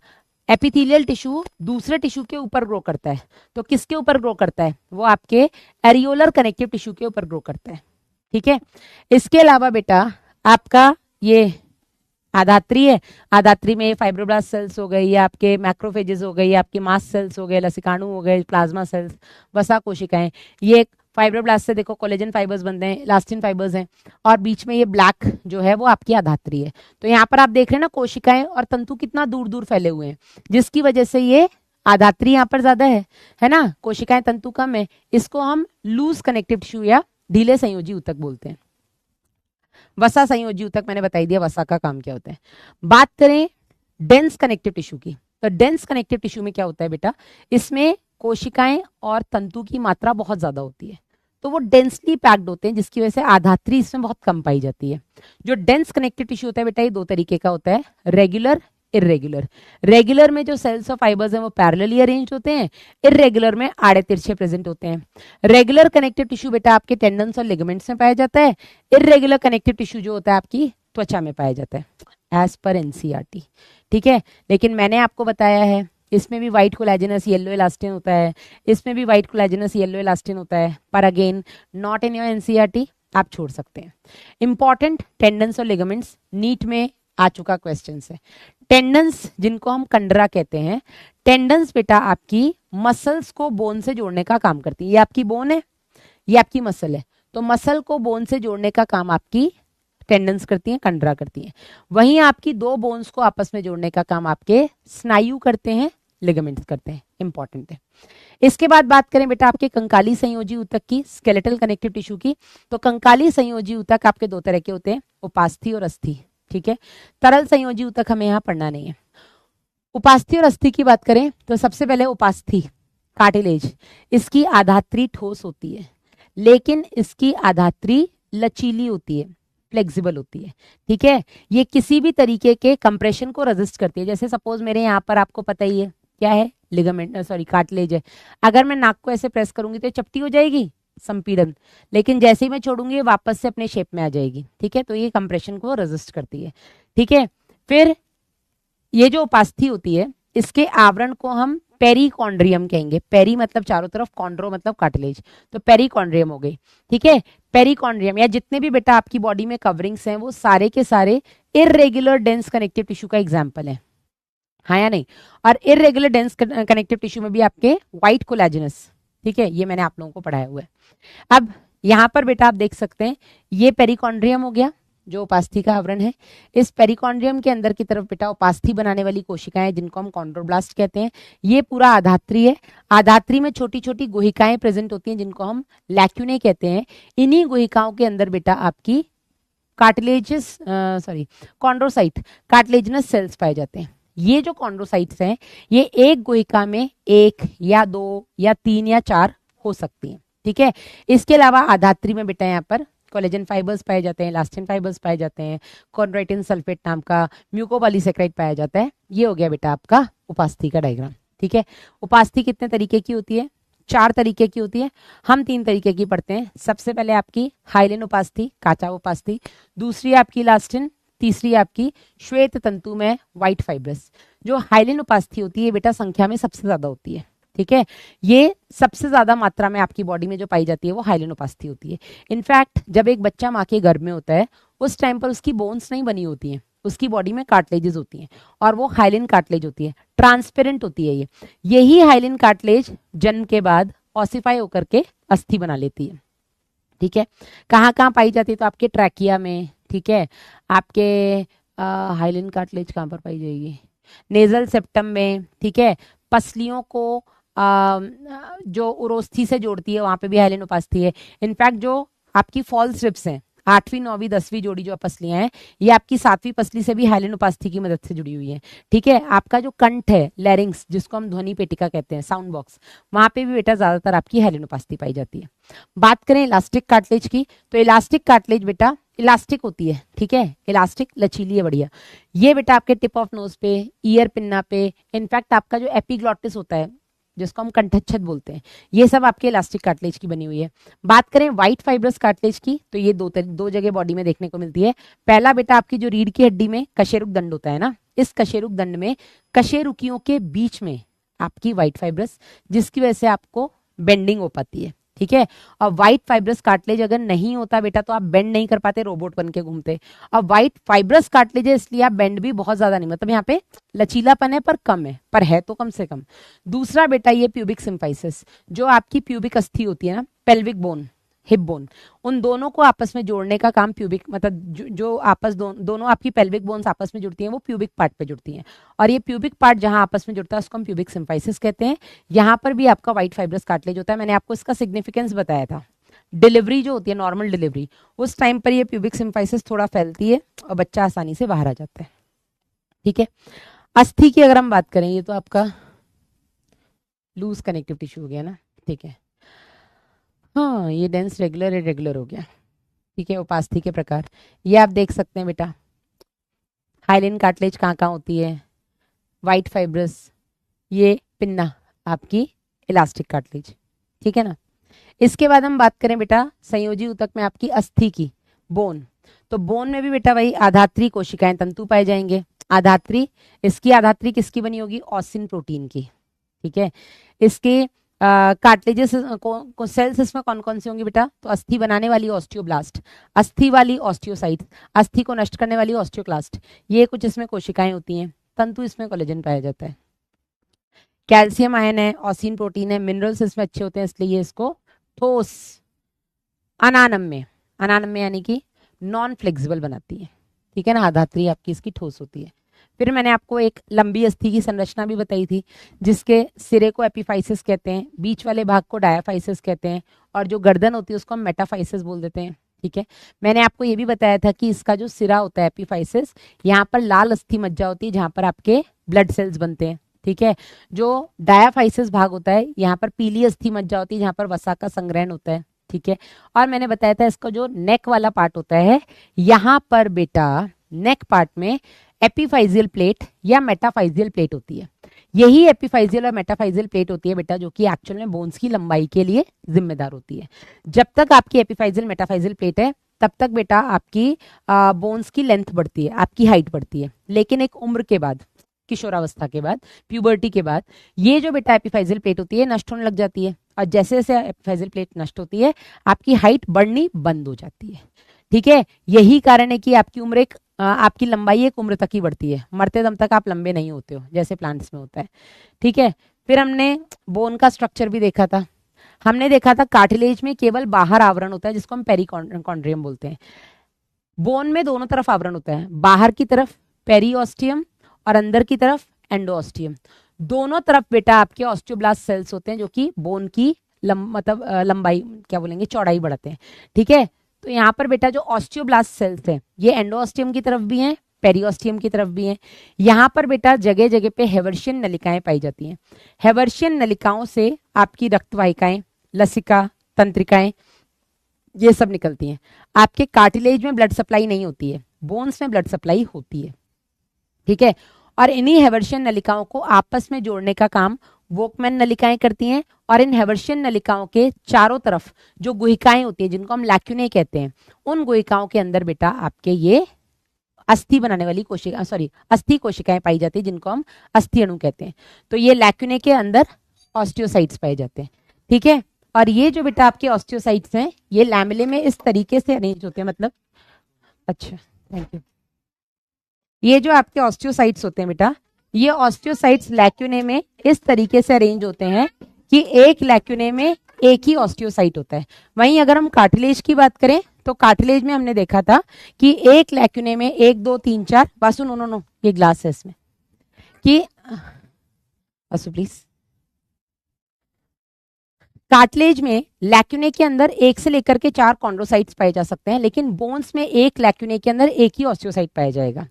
एपिथेलियल टिश्यू दूसरे टिश्यू के ऊपर ग्रो करता है, तो किसके ऊपर ग्रो करता है? वो आपके एरियोलर कनेक्टिव टिश्यू के ऊपर ग्रो करता है, ठीक है। इसके अलावा बेटा आपका ये आधात्री है, आधात्री में फाइब्रोब्लास्ट सेल्स हो गए, ये आपके मैक्रोफेजेस हो गए, ये आपके मास्ट सेल्स हो गए, लसिकाणु हो गए, प्लाज्मा सेल्स, वसा कोशिकाएं। ये फाइब्रोब्लास्ट से देखो कोलेजन फाइबर्स बनते हैं, इलास्टिन फाइबर्स हैं, और बीच में ये ब्लैक जो है वो आपकी आधात्री है। तो यहाँ पर आप देख रहे हैं ना कोशिकाएं और तंतु कितना दूर दूर फैले हुए हैं, जिसकी वजह से ये आधात्री यहाँ पर ज्यादा है ना, कोशिकाएं तंतु कम है। इसको हम लूज कनेक्टिव टिश्यू या ढीले संयोजी ऊतक बोलते हैं। वसा संयोजी ऊतक मैंने बताई दिया वसा का काम क्या होता है। बात करें डेंस कनेक्टिव टिश्यू की, तो डेंस कनेक्टिव टिश्यू में क्या होता है बेटा? इसमें कोशिकाएं और तंतु की मात्रा बहुत ज्यादा होती है, तो वो डेंसली पैक्ड होते हैं, जिसकी वजह से आधात्री इसमें बहुत कम पाई जाती है। जो डेंस कनेक्टिव टिश्यू होता है बेटा, ये दो तरीके का होता है, रेगुलर, इरेगुलर। रेगुलर में जो सेल्स और फाइबर्स हैं वो पैरेलली अरेंज होते हैं, इरेगुलर में आड़े तिरछे प्रेजेंट होते हैं। रेगुलर कनेक्टिव टिश्यू बेटा आपके टेंडन्स और लिगामेंट्स में पाया जाता है, इरेगुलर कनेक्टिव टिश्यू जो होता है आपकी त्वचा में पाया जाता है, एज पर एनसीईआरटी। ठीक है, लेकिन मैंने आपको बताया है इसमें भी व्हाइट कोलेजनस येलो इलास्टिन होता है, इसमें भी व्हाइट कोलेजनस येलो इलास्टिन होता है, पर again not in your NCERT, आप छोड़ सकते हैं। इंपॉर्टेंट टेंडन्स और लिगामेंट्स, नीट में आ चुका क्वेश्चन है। टेंडन्स जिनको हम कंडरा कहते हैं, टेंडन्स बेटा आपकी मसल्स को बोन से जोड़ने का काम करती है। ये आपकी बोन है, ये आपकी मसल है, तो मसल को बोन से जोड़ने का काम आपकी टेंडन्स करती हैं, कंडरा करती हैं। वहीं आपकी दो बोन्स को आपस में जोड़ने का काम आपके स्नायु करते हैं, लिगामेंट्स करते हैं। इंपॉर्टेंट है। इसके बाद बात करें बेटा आपके कंकाली संयोजी ऊतक की, स्केलेटल कनेक्टिव टिश्यू की, तो कंकाली संयोजी ऊतक आपके दो तरह के होते हैं, उपास्थि और अस्थि। ठीक है, तरल संयोजी ऊतक हमें यहाँ पढ़ना नहीं है। उपास्थि और अस्थि की बात करें तो सबसे पहले उपास्थि, कार्टिलेज, इसकी आधात्री ठोस होती है, लेकिन इसकी आधात्री लचीली होती है, फ्लेक्सिबल होती है। ठीक है, ये किसी भी तरीके के कंप्रेशन को रेजिस्ट करती है। जैसे सपोज मेरे यहाँ पर आपको पता ही है क्या है, लिगामेंट, सॉरी कार्टिलेज है। अगर मैं नाक को ऐसे प्रेस करूंगी तो चपटी हो जाएगी, संपीड़न, लेकिन जैसे ही मैं छोड़ूंगी ये वापस से अपने शेप में आ जाएगी। ठीक है, तो ये कंप्रेशन को रेजिस्ट करती है। ठीक है, फिर ये जो उपास्थि होती है, इसके आवरण को हम पेरिकॉन्ड्रियम कहेंगे। पेरी मतलब चारों तरफ, कॉन्ड्रो मतलब कार्टिलेज, तो पेरिकॉन्ड्रियम हो गई। ठीक है, पेरिकॉन्ड्रियम या जितने भी बेटा आपकी बॉडी में कवरिंग्स हैं वो सारे के सारे इरेगुलर डेंस कनेक्टिव टिश्यू का एग्जांपल है, हाँ या नहीं। और इरेगुलर डेंस कनेक्टिव टिश्यू में भी आपके व्हाइट कोलेजनस, ठीक है, ये मैंने आप लोगों को पढ़ाया हुआ है। अब यहाँ पर बेटा आप देख सकते हैं ये पेरिकॉन्ड्रियम हो गया जो उपास्थि का आवरण है। इस पेरिकॉन्ड्रियम के अंदर की तरफ बेटा उपास्थि बनाने वाली कोशिकाएं जिनको हम कॉन्ड्रोब्लास्ट कहते हैं, ये पूरा आधात्री है। आधात्री में छोटी छोटी गुहिकाएं प्रेजेंट होती हैं जिनको हम लैक्यूने कहते हैं। इन्हीं गुहिकाओं के अंदर बेटा आपकी कार्टिलेजस कॉन्ड्रोसाइट, कार्टिलेजनस सेल्स पाए जाते हैं। ये जो कॉन्ड्रोसाइट्स हैं ये एक गुहिका में एक या दो या तीन या चार हो सकती हैं। ठीक है, इसके अलावा आधात्री में बेटा यहाँ पर कोलेजन फाइबर्स पाए जाते हैं, इलास्टिन फाइबर्स पाए जाते हैं, कॉन्ड्राइटिन सल्फेट नाम का म्यूकोपॉलीसेकेराइड पाया जाता है। ये हो गया बेटा आपका उपास्थि का डायग्राम। ठीक है, उपास्थि कितने तरीके की होती है? चार तरीके की होती है, हम तीन तरीके की पढ़ते हैं। सबसे पहले आपकी हाइलिन उपास्थि, काचा उपास्थि, दूसरी आपकी इलास्टिन, तीसरी आपकी श्वेत तंतु में व्हाइट फाइब्रस। जो हाइलिन उपास्थि होती है बेटा संख्या में सबसे ज्यादा होती है। ठीक है, ये सबसे ज्यादा मात्रा में आपकी बॉडी में जो पाई जाती है वो हाइलिन उपास्थि होती है। इनफैक्ट जब एक बच्चा माँ के गर्भ में होता है उस टाइम पर उसकी बोन्स नहीं बनी होती हैं, उसकी बॉडी में कार्टिलेजेस होती हैं और वो हाइलिन कार्टिलेज होती है, ट्रांसपेरेंट होती है। यही हाइलिन कार्टिलेज जन्म के बाद ऑसिफाई होकर के अस्थि बना लेती है। ठीक है, कहाँ कहाँ पाई जाती है? तो आपके ट्रैकिया में, ठीक है, आपके हाइलिन कार्टिलेज कहाँ पर पाई जाएगी? नेजल सेप्टम में। ठीक है, पसलियों को जो उरोस्थी से जोड़ती है वहां पे भी हाइलिन उपास्थि है। इनफैक्ट जो आपकी फॉल्स रिब्स हैं, 8वीं 9वीं 10वीं जोड़ी जो पसलियां हैं, ये आपकी 7वीं पसली से भी हाइलिन उपास्थि की मदद से जुड़ी हुई है। ठीक है, आपका जो कंठ है, लैरिंग्स, जिसको हम ध्वनि पेटिका कहते हैं, साउंड बॉक्स, वहां पे भी बेटा ज्यादातर आपकी हाइलिन उपास्थि पाई जाती है। बात करें इलास्टिक कार्टिलेज की, तो इलास्टिक कार्टिलेज बेटा इलास्टिक होती है। ठीक है, इलास्टिक लचीली है, बढ़िया। ये बेटा आपके टिप ऑफ नोज पे, ईयर पिन्ना पे, इनफैक्ट आपका जो एपिग्लॉटिस होता है जिसको हम कंठच्छेद बोलते हैं, ये सब आपके इलास्टिक कार्टिलेज की बनी हुई है। बात करें व्हाइट फाइब्रस कार्टिलेज की, तो ये दो जगह बॉडी में देखने को मिलती है। पहला बेटा आपकी जो रीढ़ की हड्डी में कशेरुक दंड होता है ना, इस कशेरुक दंड में कशेरुकियों के बीच में आपकी व्हाइट फाइब्रस, जिसकी वजह से आपको बेंडिंग हो पाती है। ठीक है, और व्हाइट फाइब्रस कार्टिलेज अगर नहीं होता बेटा तो आप बेंड नहीं कर पाते, रोबोट बन के घूमते। और व्हाइट फाइब्रस कार्टिलेज है इसलिए आप बेंड भी बहुत ज्यादा नहीं, मतलब यहाँ पे लचीलापन है पर कम है, पर है तो कम से कम। दूसरा बेटा ये प्यूबिक सिम्फाइसिस, जो आपकी प्यूबिक अस्थि होती है ना, पेल्विक बोन, हिप बोन, उन दोनों को आपस में जोड़ने का काम प्यूबिक, मतलब जो आपस दोनों आपकी पेल्विक बोन्स आपस में जुड़ती हैं वो प्यूबिक पार्ट पे जुड़ती हैं, और ये प्यूबिक पार्ट जहां आपस में जुड़ता है उसको हम प्यूबिक सिम्फाइसिस कहते हैं। यहाँ पर भी आपका व्हाइट फाइब्रस कार्टिलेज होता है। मैंने आपको इसका सिग्निफिकेंस बताया था। डिलीवरी जो होती है, नॉर्मल डिलीवरी, उस टाइम पर ये प्यूबिक सिम्फाइसिस थोड़ा फैलती है और बच्चा आसानी से बाहर आ जाता है। ठीक है, अस्थि की अगर हम बात करें, ये तो आपका लूज कनेक्टिव टिश्यू हो गया ना, ठीक है। हाँ, ये डेंस रेगुलर इरेगुलर हो गया, ठीक है। उपास्थि के प्रकार ये आप देख सकते हैं बेटा। हाइलिन कार्टिलेज कहाँ कहाँ होती है, वाइट फाइब्रस, ये पिन्ना आपकी इलास्टिक कार्टिलेज, ठीक है ना। इसके बाद हम बात करें बेटा संयोजी ऊतक में आपकी अस्थि की, बोन। तो बोन में भी बेटा वही आधात्री कोशिकाएं तंतु पाए जाएंगे। आधात्री, इसकी आधात्री किसकी बनी होगी, ऑसिन प्रोटीन की, ठीक है। इसके कार्टिलेजेस सेल्स इसमें कौन कौन से होंगे बेटा, तो अस्थि बनाने वाली ऑस्टियोब्लास्ट, अस्थि वाली ऑस्टियोसाइट, अस्थि को नष्ट करने वाली ऑस्टियोक्लास्ट, ये कुछ इसमें कोशिकाएं होती हैं। तंतु इसमें कोलेजन पाया जाता है। कैल्शियम आयन है, ऑसिन प्रोटीन है, मिनरल्स इसमें अच्छे होते हैं, इसलिए इसको ठोस अनानम में यानी कि नॉन फ्लेक्सिबल बनाती है, ठीक है ना। आधात्री आपकी इसकी ठोस होती है। फिर मैंने आपको एक लंबी अस्थि की संरचना भी बताई थी, जिसके सिरे को एपिफाइसिस कहते हैं, बीच वाले भाग को डायाफाइसिस कहते हैं, और जो गर्दन होती है उसको हम मेटाफाइसिस बोल देते हैं, ठीक है। मैंने आपको ये भी बताया था कि इसका जो सिरा होता है एपिफाइसिस, यहाँ पर लाल अस्थि मज्जा होती है जहां पर आपके ब्लड सेल्स बनते हैं, ठीक है। जो डायाफाइसिस भाग होता है यहाँ पर पीली अस्थि मज्जा होती है जहां पर वसा का संग्रहण होता है, ठीक है। और मैंने बताया था इसका जो नेक वाला पार्ट होता है, यहाँ पर बेटा नेक पार्ट में एपिफाइजियल प्लेट या मेटाफाइजियल प्लेट होती है। यही एपिफाइजियल और मेटाफाइजियल प्लेट होती है बेटा जो कि एक्चुअल में बोन्स की लंबाई के लिए जिम्मेदार होती है। जब तक आपकी एपिफाइजियल मेटाफाइजियल प्लेट है तब तक बेटा आपकी बोन्स की लेंथ बढ़ती है, आपकी हाइट बढ़ती है। लेकिन एक उम्र के बाद, किशोरावस्था के बाद, प्यूबर्टी के बाद, ये जो बेटा एपिफाइजियल प्लेट होती है नष्ट होने लग जाती है, और जैसे जैसे एपिफाइजियल प्लेट नष्ट होती है आपकी हाइट बढ़नी बंद हो जाती है, ठीक है। यही कारण है कि आपकी उम्र आपकी लंबाई एक उम्र तक ही बढ़ती है, मरते दम तक आप लंबे नहीं होते हो जैसे प्लांट्स में होता है, ठीक है। फिर हमने बोन का स्ट्रक्चर भी देखा था। हमने देखा था कार्टिलेज में केवल बाहर आवरण होता है जिसको हम पेरिकॉन्ड्रियम बोलते हैं। बोन में दोनों तरफ आवरण होता है, बाहर की तरफ पेरीऑस्टियम और अंदर की तरफ एंडोऑस्टियम। दोनों तरफ बेटा आपके ऑस्टियोब्लास्ट सेल्स होते हैं जो कि बोन की लंबाई क्या बोलेंगे, चौड़ाई बढ़ाते हैं, ठीक है। तो यहाँ पर बेटा जो ऑस्टियोब्लास्ट सेल्स हैं ये एंडोऑस्टियम की तरफ भी हैं, पेरीऑस्टियम की तरफ भी हैं। यहाँ पर बेटा जगह जगह पे हेवर्शियन नलिकाएं पाई जाती हैं। हेवर्शियन नलिकाओं से आपकी रक्तवाहिकाएं, लसिका, तंत्रिकाएं, ये सब निकलती हैं। आपके कार्टिलेज में ब्लड सप्लाई नहीं होती है, बोन्स में ब्लड सप्लाई होती है, ठीक है। और इन्हीं हेवर्शियन नलिकाओं को आपस में जोड़ने का काम वोकमैन नलिकाएं करती हैं। और इन हेवर्शियन नलिकाओं के चारों तरफ जो गुहिकाएं होती हैं जिनको हम लैक्यूने कहते हैं, उन गुहिकाओं के अंदर बेटा आपके ये अस्थि बनाने वाली कोशिका, अस्थि कोशिकाएं पाई जाती है जिनको हम अस्थि अणु कहते हैं। तो ये लैक्यूने के अंदर ऑस्टियोसाइट्स पाए जाते हैं, ठीक है। और ये जो बेटा आपके ऑस्टियोसाइट्स हैं ये लैमेले में इस तरीके से अरेंज होते हैं, मतलब अच्छा थैंक यू। ये जो आपके ऑस्टियोसाइट्स होते हैं बेटा, ये ऑस्टियोसाइट्स लैक्यूने में इस तरीके से अरेंज होते हैं कि एक लैक्यूने में एक ही ऑस्टियोसाइट होता है। वहीं अगर हम कार्टिलेज की बात करें तो कार्टिलेज में हमने देखा था कि एक लैक्यूने में 1 2 3 4, वासु नो नो नो ये ग्लास है इसमें, कि वासु प्लीज, कार्टिलेज में लैक्यूने के अंदर 1 से लेकर के 4 कॉन्ड्रोसाइट्स पाए जा सकते हैं, लेकिन बोन्स में एक लैक्यूने के अंदर एक ही ऑस्टियोसाइट पाया जाएगा।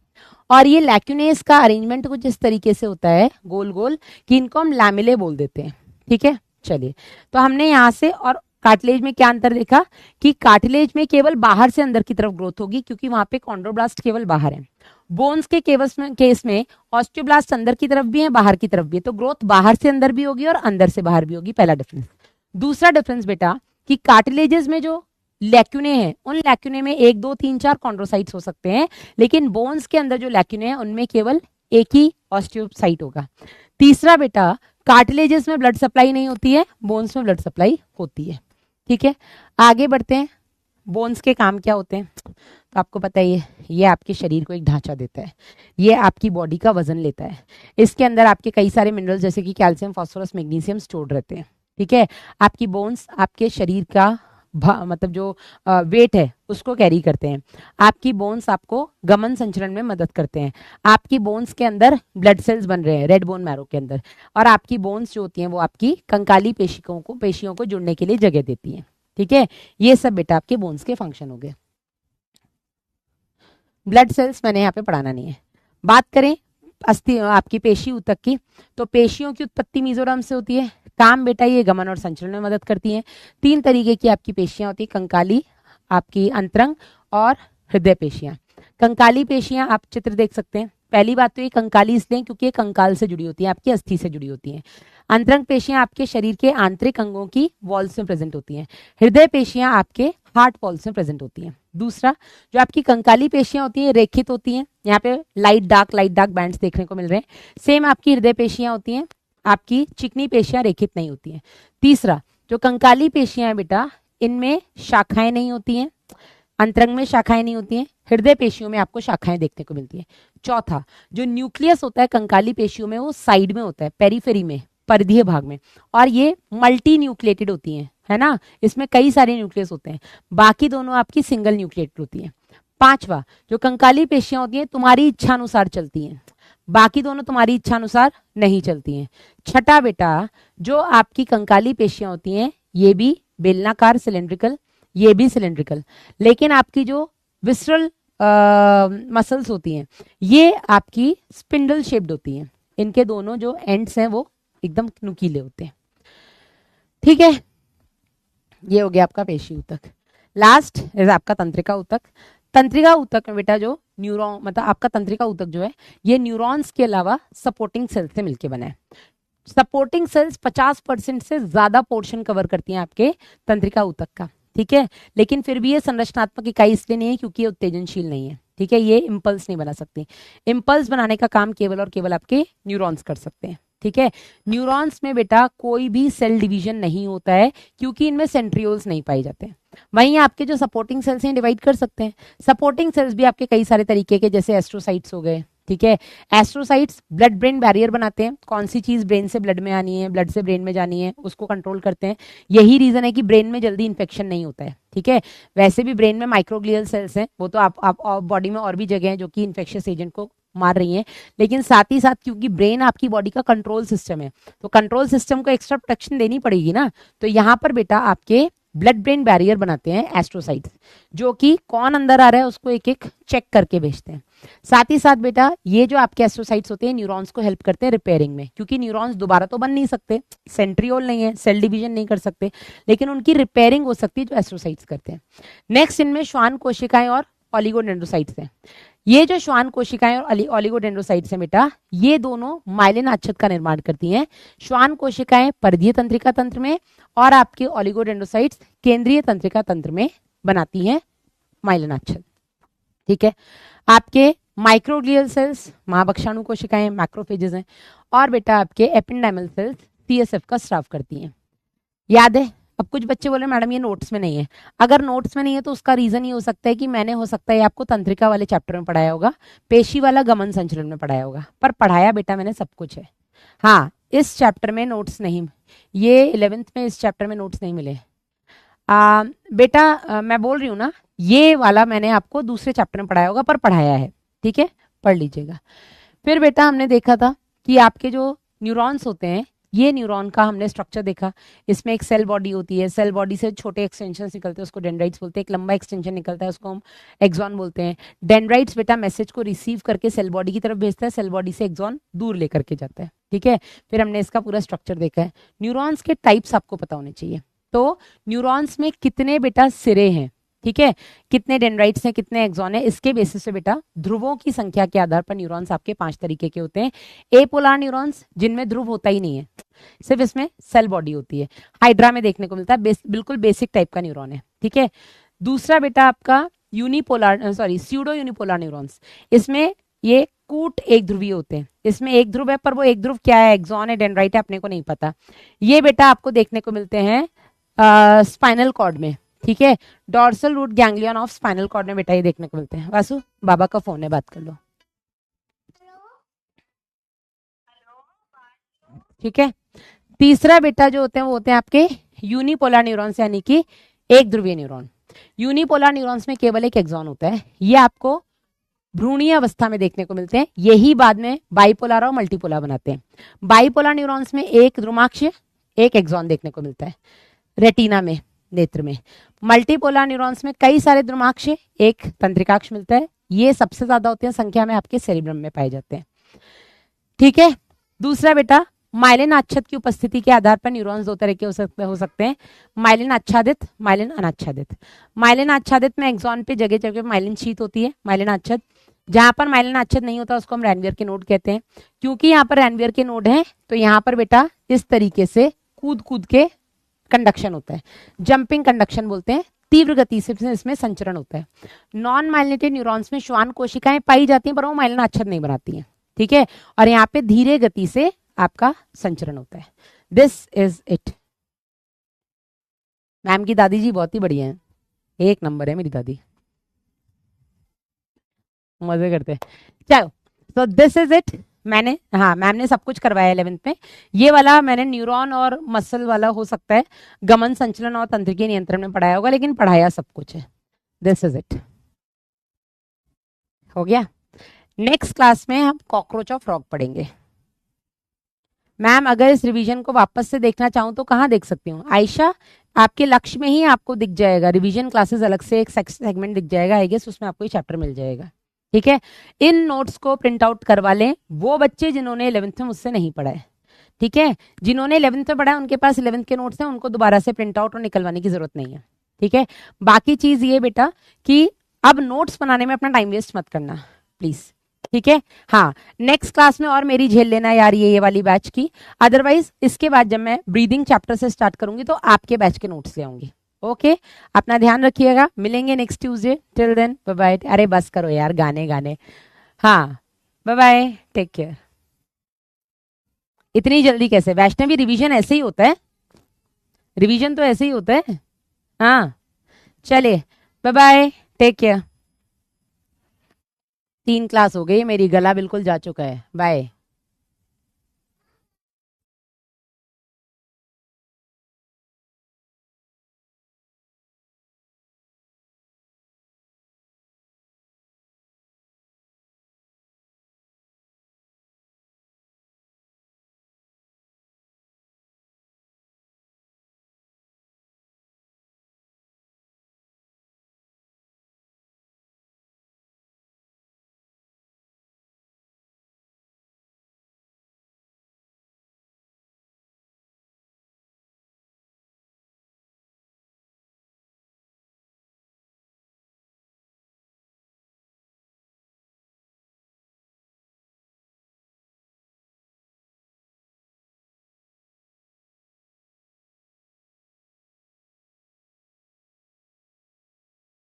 और ये लैक्यूनेस का अरेंजमेंट कुछ इस तरीके से होता है गोल गोल कि इनको हम लैमेले बोल देते हैं, ठीक है। चलिए, तो हमने यहाँ से और कार्टिलेज में क्या अंतर देखा कि कार्टिलेज में केवल बाहर से अंदर की तरफ ग्रोथ होगी क्योंकि वहां पे कॉन्ड्रोब्लास्ट केवल बाहर है। बोन्स के केस में ऑस्टियोब्लास्ट अंदर की तरफ भी है, बाहर की तरफ भी है, तो ग्रोथ बाहर से अंदर भी होगी और अंदर से बाहर भी होगी, पहला डिफरेंस। दूसरा डिफरेंस बेटा कि कार्टिलेजेस में जो लैक्यूने हैं उन लैक्यूने में 1 2 3 4 कॉन्ड्रोसाइट्स हो सकते हैं, लेकिन बोन्स के अंदर जो लैक्यूने हैं उनमें केवल एक ही ऑस्टियोसाइट होगा। तीसरा बेटा कार्टिलेजेस में ब्लड सप्लाई नहीं होती है, बोन्स में ब्लड सप्लाई होती है, ठीक है। आगे बढ़ते हैं, बोन्स के काम क्या होते हैं तो आपको पता ही है, ये आपके शरीर को एक ढांचा देता है, ये आपकी बॉडी का वजन लेता है, इसके अंदर आपके कई सारे मिनरल्स जैसे कि कैल्शियम, फास्फोरस, मैग्नीशियम स्टोर रहते हैं, ठीक है। आपकी बोन्स आपके शरीर का मतलब जो वेट है उसको कैरी करते हैं। आपकी बोन्स आपको गमन संचरण में मदद करते हैं। आपकी बोन्स के अंदर ब्लड सेल्स बन रहे हैं रेड बोन मैरो के अंदर, और आपकी बोन्स जो होती हैं वो आपकी कंकाली पेशियों को जुड़ने के लिए जगह देती हैं, ठीक है। ये सब बेटा आपके बोन्स के फंक्शन हो गए। ब्लड सेल्स मैंने यहाँ पे पढ़ाना नहीं है। बात करें अस्थि आपकी पेशी ऊतक की, तो पेशियों की उत्पत्ति मीजोरम से होती है, काम बेटा ये गमन और संचरण में मदद करती हैं। 3 तरीके की आपकी पेशियां होती है, कंकाली, आपकी अंतरंग और हृदय पेशियां। कंकाली पेशियां आप चित्र देख सकते हैं। पहली बात तो ये कंकाली इसलिए क्योंकि ये कंकाल से जुड़ी होती है, आपकी अस्थि से जुड़ी होती हैं। अंतरंग पेशियां आपके शरीर के आंतरिक अंगों की वॉल्स में प्रेजेंट होती हैं। हृदय पेशियां आपके हार्ट वॉल्स में प्रेजेंट होती हैं। दूसरा, जो आपकी कंकाली पेशियां होती हैं रेखित होती हैं, यहाँ पे लाइट डार्क बैंड्स देखने को मिल रहे हैं। सेम आपकी हृदय पेशियां होती हैं, आपकी चिकनी पेशियां रेखित नहीं होती हैं। तीसरा, जो कंकाली पेशियां हैं बेटा, इनमें शाखाएं नहीं होती हैं, अंतरंग में शाखाएं नहीं होती हैं, हृदय पेशियों में आपको शाखाएं देखने को मिलती हैं। चौथा, जो न्यूक्लियस होता है कंकाली पेशियों में वो साइड में होता है, पेरीफेरी में, परिधीय भाग में, और ये मल्टी न्यूक्लिएटेड होती हैं, है ना, इसमें कई सारे न्यूक्लियस होते हैं। बाकी दोनों आपकी सिंगल न्यूक्लिएटेड होती हैं। पांचवा, जो कंकाली पेशियां होती हैं तुम्हारी इच्छा अनुसार चलती हैं, बाकी दोनों तुम्हारी इच्छा अनुसार नहीं चलती हैं। छठा बेटा, जो आपकी कंकाली पेशियां होती हैं ये भी बेलनाकार सिलेंड्रिकल, ये भी सिलेंड्रिकल, लेकिन आपकी जो विसरल मसल्स होती हैं ये आपकी स्पिंडल शेप्ड होती हैं, इनके दोनों जो एंड्स हैं वो एकदम नुकीले होते हैं। ठीक है, ये हो गया आपका पेशी ऊतक। लास्ट है आपका तंत्रिका ऊतक। तंत्रिका ऊतक में बेटा जो न्यूरॉन, मतलब आपका तंत्रिका ऊतक जो है ये न्यूरॉन्स के अलावा सपोर्टिंग सेल्स से मिलकर बना है। सपोर्टिंग सेल्स 50% से ज्यादा पोर्शन कवर करती हैं आपके तंत्रिका ऊतक का, ठीक है, लेकिन फिर भी ये संरचनात्मक इकाई इसलिए नहीं है क्योंकि ये उत्तेजनशील नहीं है, ठीक है, ये इंपल्स नहीं बना सकती। इंपल्स बनाने का काम केवल और केवल आपके न्यूरॉन्स कर सकते हैं, ठीक है। न्यूरॉन्स में बेटा कोई भी सेल डिवीजन नहीं होता है क्योंकि इनमें सेंट्रियोल्स नहीं पाए जाते हैं। वहीं आपके जो सपोर्टिंग सेल्स हैं डिवाइड कर सकते हैं। सपोर्टिंग सेल्स भी आपके कई सारे तरीके के, जैसे एस्ट्रोसाइट्स हो गए, ठीक है। एस्ट्रोसाइट्स ब्लड ब्रेन बैरियर बनाते हैं, कौन सी चीज ब्रेन से ब्लड में आनी है, ब्लड से ब्रेन में जानी है, उसको कंट्रोल करते हैं। यही रीजन है कि ब्रेन में जल्दी इंफेक्शन नहीं होता है, ठीक है। वैसे भी ब्रेन में माइक्रोग्लियल सेल्स हैं, वो तो आप बॉडी में और भी जगह हैं जो कि इन्फेक्शियस एजेंट को मार रही हैं, लेकिन साथ ही साथ क्योंकि ब्रेन आपकी बॉडी का कंट्रोल सिस्टम है तो कंट्रोल सिस्टम को एक्स्ट्रा प्रोटेक्शन देनी पड़ेगी ना, तो यहाँ पर बेटा आपके ब्लड ब्रेन बैरियर बनाते हैं एस्ट्रोसाइट्स, जो कि कौन अंदर आ रहा है उसको एक एक चेक करके भेजते हैं। साथ ही साथ बेटा ये जो आपके एस्ट्रोसाइट्स होते हैं न्यूरॉन्स को हेल्प करते हैं रिपेयरिंग में, क्योंकि न्यूरॉन्स दोबारा तो बन नहीं सकते, सेंट्रियोल नहीं है, सेल डिवीजन नहीं कर सकते, लेकिन उनकी रिपेयरिंग हो सकती है जो एस्ट्रोसाइट्स करते हैं। नेक्स्ट इनमें श्वान कोशिकाएं और ऑलिगोडेंड्रोसाइट्स हैं। ये जो श्वान कोशिकाएं और ऑलिगोडेंड्रोसाइट्स हैं बेटा, ये दोनों माइलिन आच्छाद का निर्माण करती हैं। श्वान कोशिकाएं परिधीय तंत्रिका तंत्र में और आपके ऑलिगोडेंड्रोसाइट्स केंद्रीय तंत्रिका तंत्र में बनाती हैं माइलिन आच्छाद, ठीक है। आपके माइक्रोग्लियल सेल्स महाभक्षाणु कोशिकाएं मैक्रोफेजेस हैं, और बेटा आपके एपेंडाइमल सेल्स सीएसएफ का स्राव करती हैं। याद है? अब कुछ बच्चे बोले मैडम ये नोट्स में नहीं है। अगर नोट्स में नहीं है तो उसका रीजन ये हो सकता है कि मैंने हो सकता है आपको तंत्रिका वाले चैप्टर में पढ़ाया होगा, पेशी वाला गमन संचरण में पढ़ाया होगा, पर पढ़ाया बेटा मैंने सब कुछ है। हाँ, इस चैप्टर में नोट्स नहीं, ये 11th में इस चैप्टर में नोट्स नहीं मिले। बेटा मैं बोल रही हूँ ना, ये वाला मैंने आपको दूसरे चैप्टर में पढ़ाया होगा पर पढ़ाया है, ठीक है, पढ़ लीजिएगा। फिर बेटा हमने देखा था कि आपके जो न्यूरॉन्स होते हैं, ये न्यूरॉन का हमने स्ट्रक्चर देखा। इसमें एक सेल बॉडी होती है, सेल बॉडी से छोटे एक्सटेंशन निकलते हैं उसको डेंड्राइट्स बोलते हैं, एक लंबा एक्सटेंशन निकलता है उसको हम एक्सॉन बोलते हैं। डेंड्राइट्स बेटा मैसेज को रिसीव करके सेल बॉडी की तरफ भेजता है, सेल बॉडी से एक्सॉन दूर लेकर के जाता है, ठीक है। फिर हमने इसका पूरा स्ट्रक्चर देखा है। न्यूरॉन्स के टाइप्स आपको पता होने चाहिए। तो न्यूरॉन्स में कितने बेटा सिरे हैं, ठीक है, कितने डेंड्राइट्स हैं, कितने एक्सॉन है, इसके बेसिस पे बेटा ध्रुवों की संख्या के आधार पर न्यूरॉन्स आपके 5 तरीके के होते हैं। एपोलर न्यूरॉन्स जिनमें ध्रुव होता ही नहीं है, सिर्फ इसमें सेल बॉडी होती है, हाइड्रा में देखने को मिलता है, बिल्कुल बेसिक टाइप का न्यूरॉन है, ठीक है। दूसरा बेटा आपका स्यूडो यूनिपोलर न्यूरॉन्स, इसमें ये कूट एक ध्रुवीय होते हैं, इसमें एक ध्रुव है पर वो एक ध्रुव क्या है, एक्सॉन है, डेंड्राइट है, अपने को नहीं पता। ये बेटा आपको देखने को मिलते हैं स्पाइनल कॉर्ड में, ठीक है, dorsal root ganglion of spinal cord में बेटा ये देखने को मिलते हैं। वासु बाबा का फोन है, बात कर लो, ठीक है। तीसरा बेटा जो होते हैं वो होते हैं आपके यूनिपोलर न्यूरॉन्स, यानी कि एक ध्रुवीय न्यूरॉन। यूनिपोलर न्यूरॉन्स में केवल एक एक्सॉन होता है, ये आपको भ्रूणीय अवस्था में देखने को मिलते हैं, यही बाद में बाइपोलर और मल्टीपोलर बनाते हैं। बाइपोलर न्यूरॉन्स में एक ध्रुमाक्ष एक एक्सॉन देखने को मिलता है रेटिना में, नेत्र में। मल्टीपोलर न्यूरॉन्स में कई सारे ध्रुमाक्ष एक तंत्रिकाक्ष मिलता है, ये सबसे ज्यादा होते हैं संख्या में, आपके सेरिब्रम में पाए जाते हैं, ठीक है। दूसरा बेटा माइलिन आच्छादित की उपस्थिति के आधार पर न्यूरॉन्स दो तरह के हो सकते हैं, माइलिन आच्छादित, माइलिन अनाच्छादित। माइलिन आच्छादित में एक्सॉन पे जगह जगह माइलिन शीट होती है, माइलिन आच्छादित। जहां पर माइलिन आच्छादित नहीं होता उसको हम रैनवियर के नोड कहते हैं। क्योंकि यहाँ पर रैनवियर के नोड हैं तो यहाँ पर बेटा इस तरीके से कूद कूद के कंडक्शन होता है, जंपिंग कंडक्शन बोलते हैं, तीव्र गति से इसमें संचरण होता है। नॉन माइलिनेटेड न्यूरॉन्स में श्वान कोशिकाएं पाई जाती हैं पर वो माइलिन आच्छादित नहीं बनाती हैं, ठीक है। और यहाँ पे धीरे गति से आपका संचरण होता है। This is it. मैम की दादी जी बहुत ही बढ़िया है, एक नंबर है मेरी दादी, मजे करते हैं। चलो, तो दिस इज इट। मैंने, हाँ मैम ने सब कुछ करवाया 11th में। ये वाला मैंने न्यूरॉन और मसल वाला हो सकता है गमन संचलन और तंत्रिकीय नियंत्रण में पढ़ाया होगा, लेकिन पढ़ाया सब कुछ है। दिस इज इट, हो गया। नेक्स्ट क्लास में हम कॉकरोच और फ्रॉग पढ़ेंगे। मैम अगर इस रिवीजन को वापस से देखना चाहूँ तो कहाँ देख सकती हूँ? आयशा, आपके लक्ष्य में ही आपको दिख जाएगा, रिवीजन क्लासेस अलग से एक सेगमेंट दिख जाएगा, आई गेस उसमें आपको चैप्टर मिल जाएगा, ठीक है। इन नोट्स को प्रिंट आउट करवा लें वो बच्चे जिन्होंने 11th में मुझसे नहीं पढ़ा है, ठीक है। जिन्होंने 11th में पढ़ा है उनके पास 11th के नोट्स हैं, उनको दोबारा से प्रिंट आउट और निकलवाने की जरूरत नहीं है, ठीक है। बाकी चीज ये बेटा कि अब नोट्स बनाने में अपना टाइम वेस्ट मत करना प्लीज, ठीक है। हाँ, नेक्स्ट क्लास में और मेरी झेल लेना यार ये वाली बैच की। अदरवाइज इसके बाद जब मैं ब्रीदिंग चैप्टर से स्टार्ट करूंगी तो आपके बैच के नोट्स ले आऊंगी। ओके, अपना ध्यान रखिएगा, मिलेंगे next Tuesday. Till then bye bye. अरे बस करो यार गाने गाने। हाँ, बाय बाय, टेक केयर। इतनी जल्दी कैसे? वैष्णवी रिवीजन ऐसे ही होता है, रिवीजन तो ऐसे ही होता है। हाँ चले, bye bye, take care. 3 class हो गई, मेरी गला बिल्कुल जा चुका है। बाय।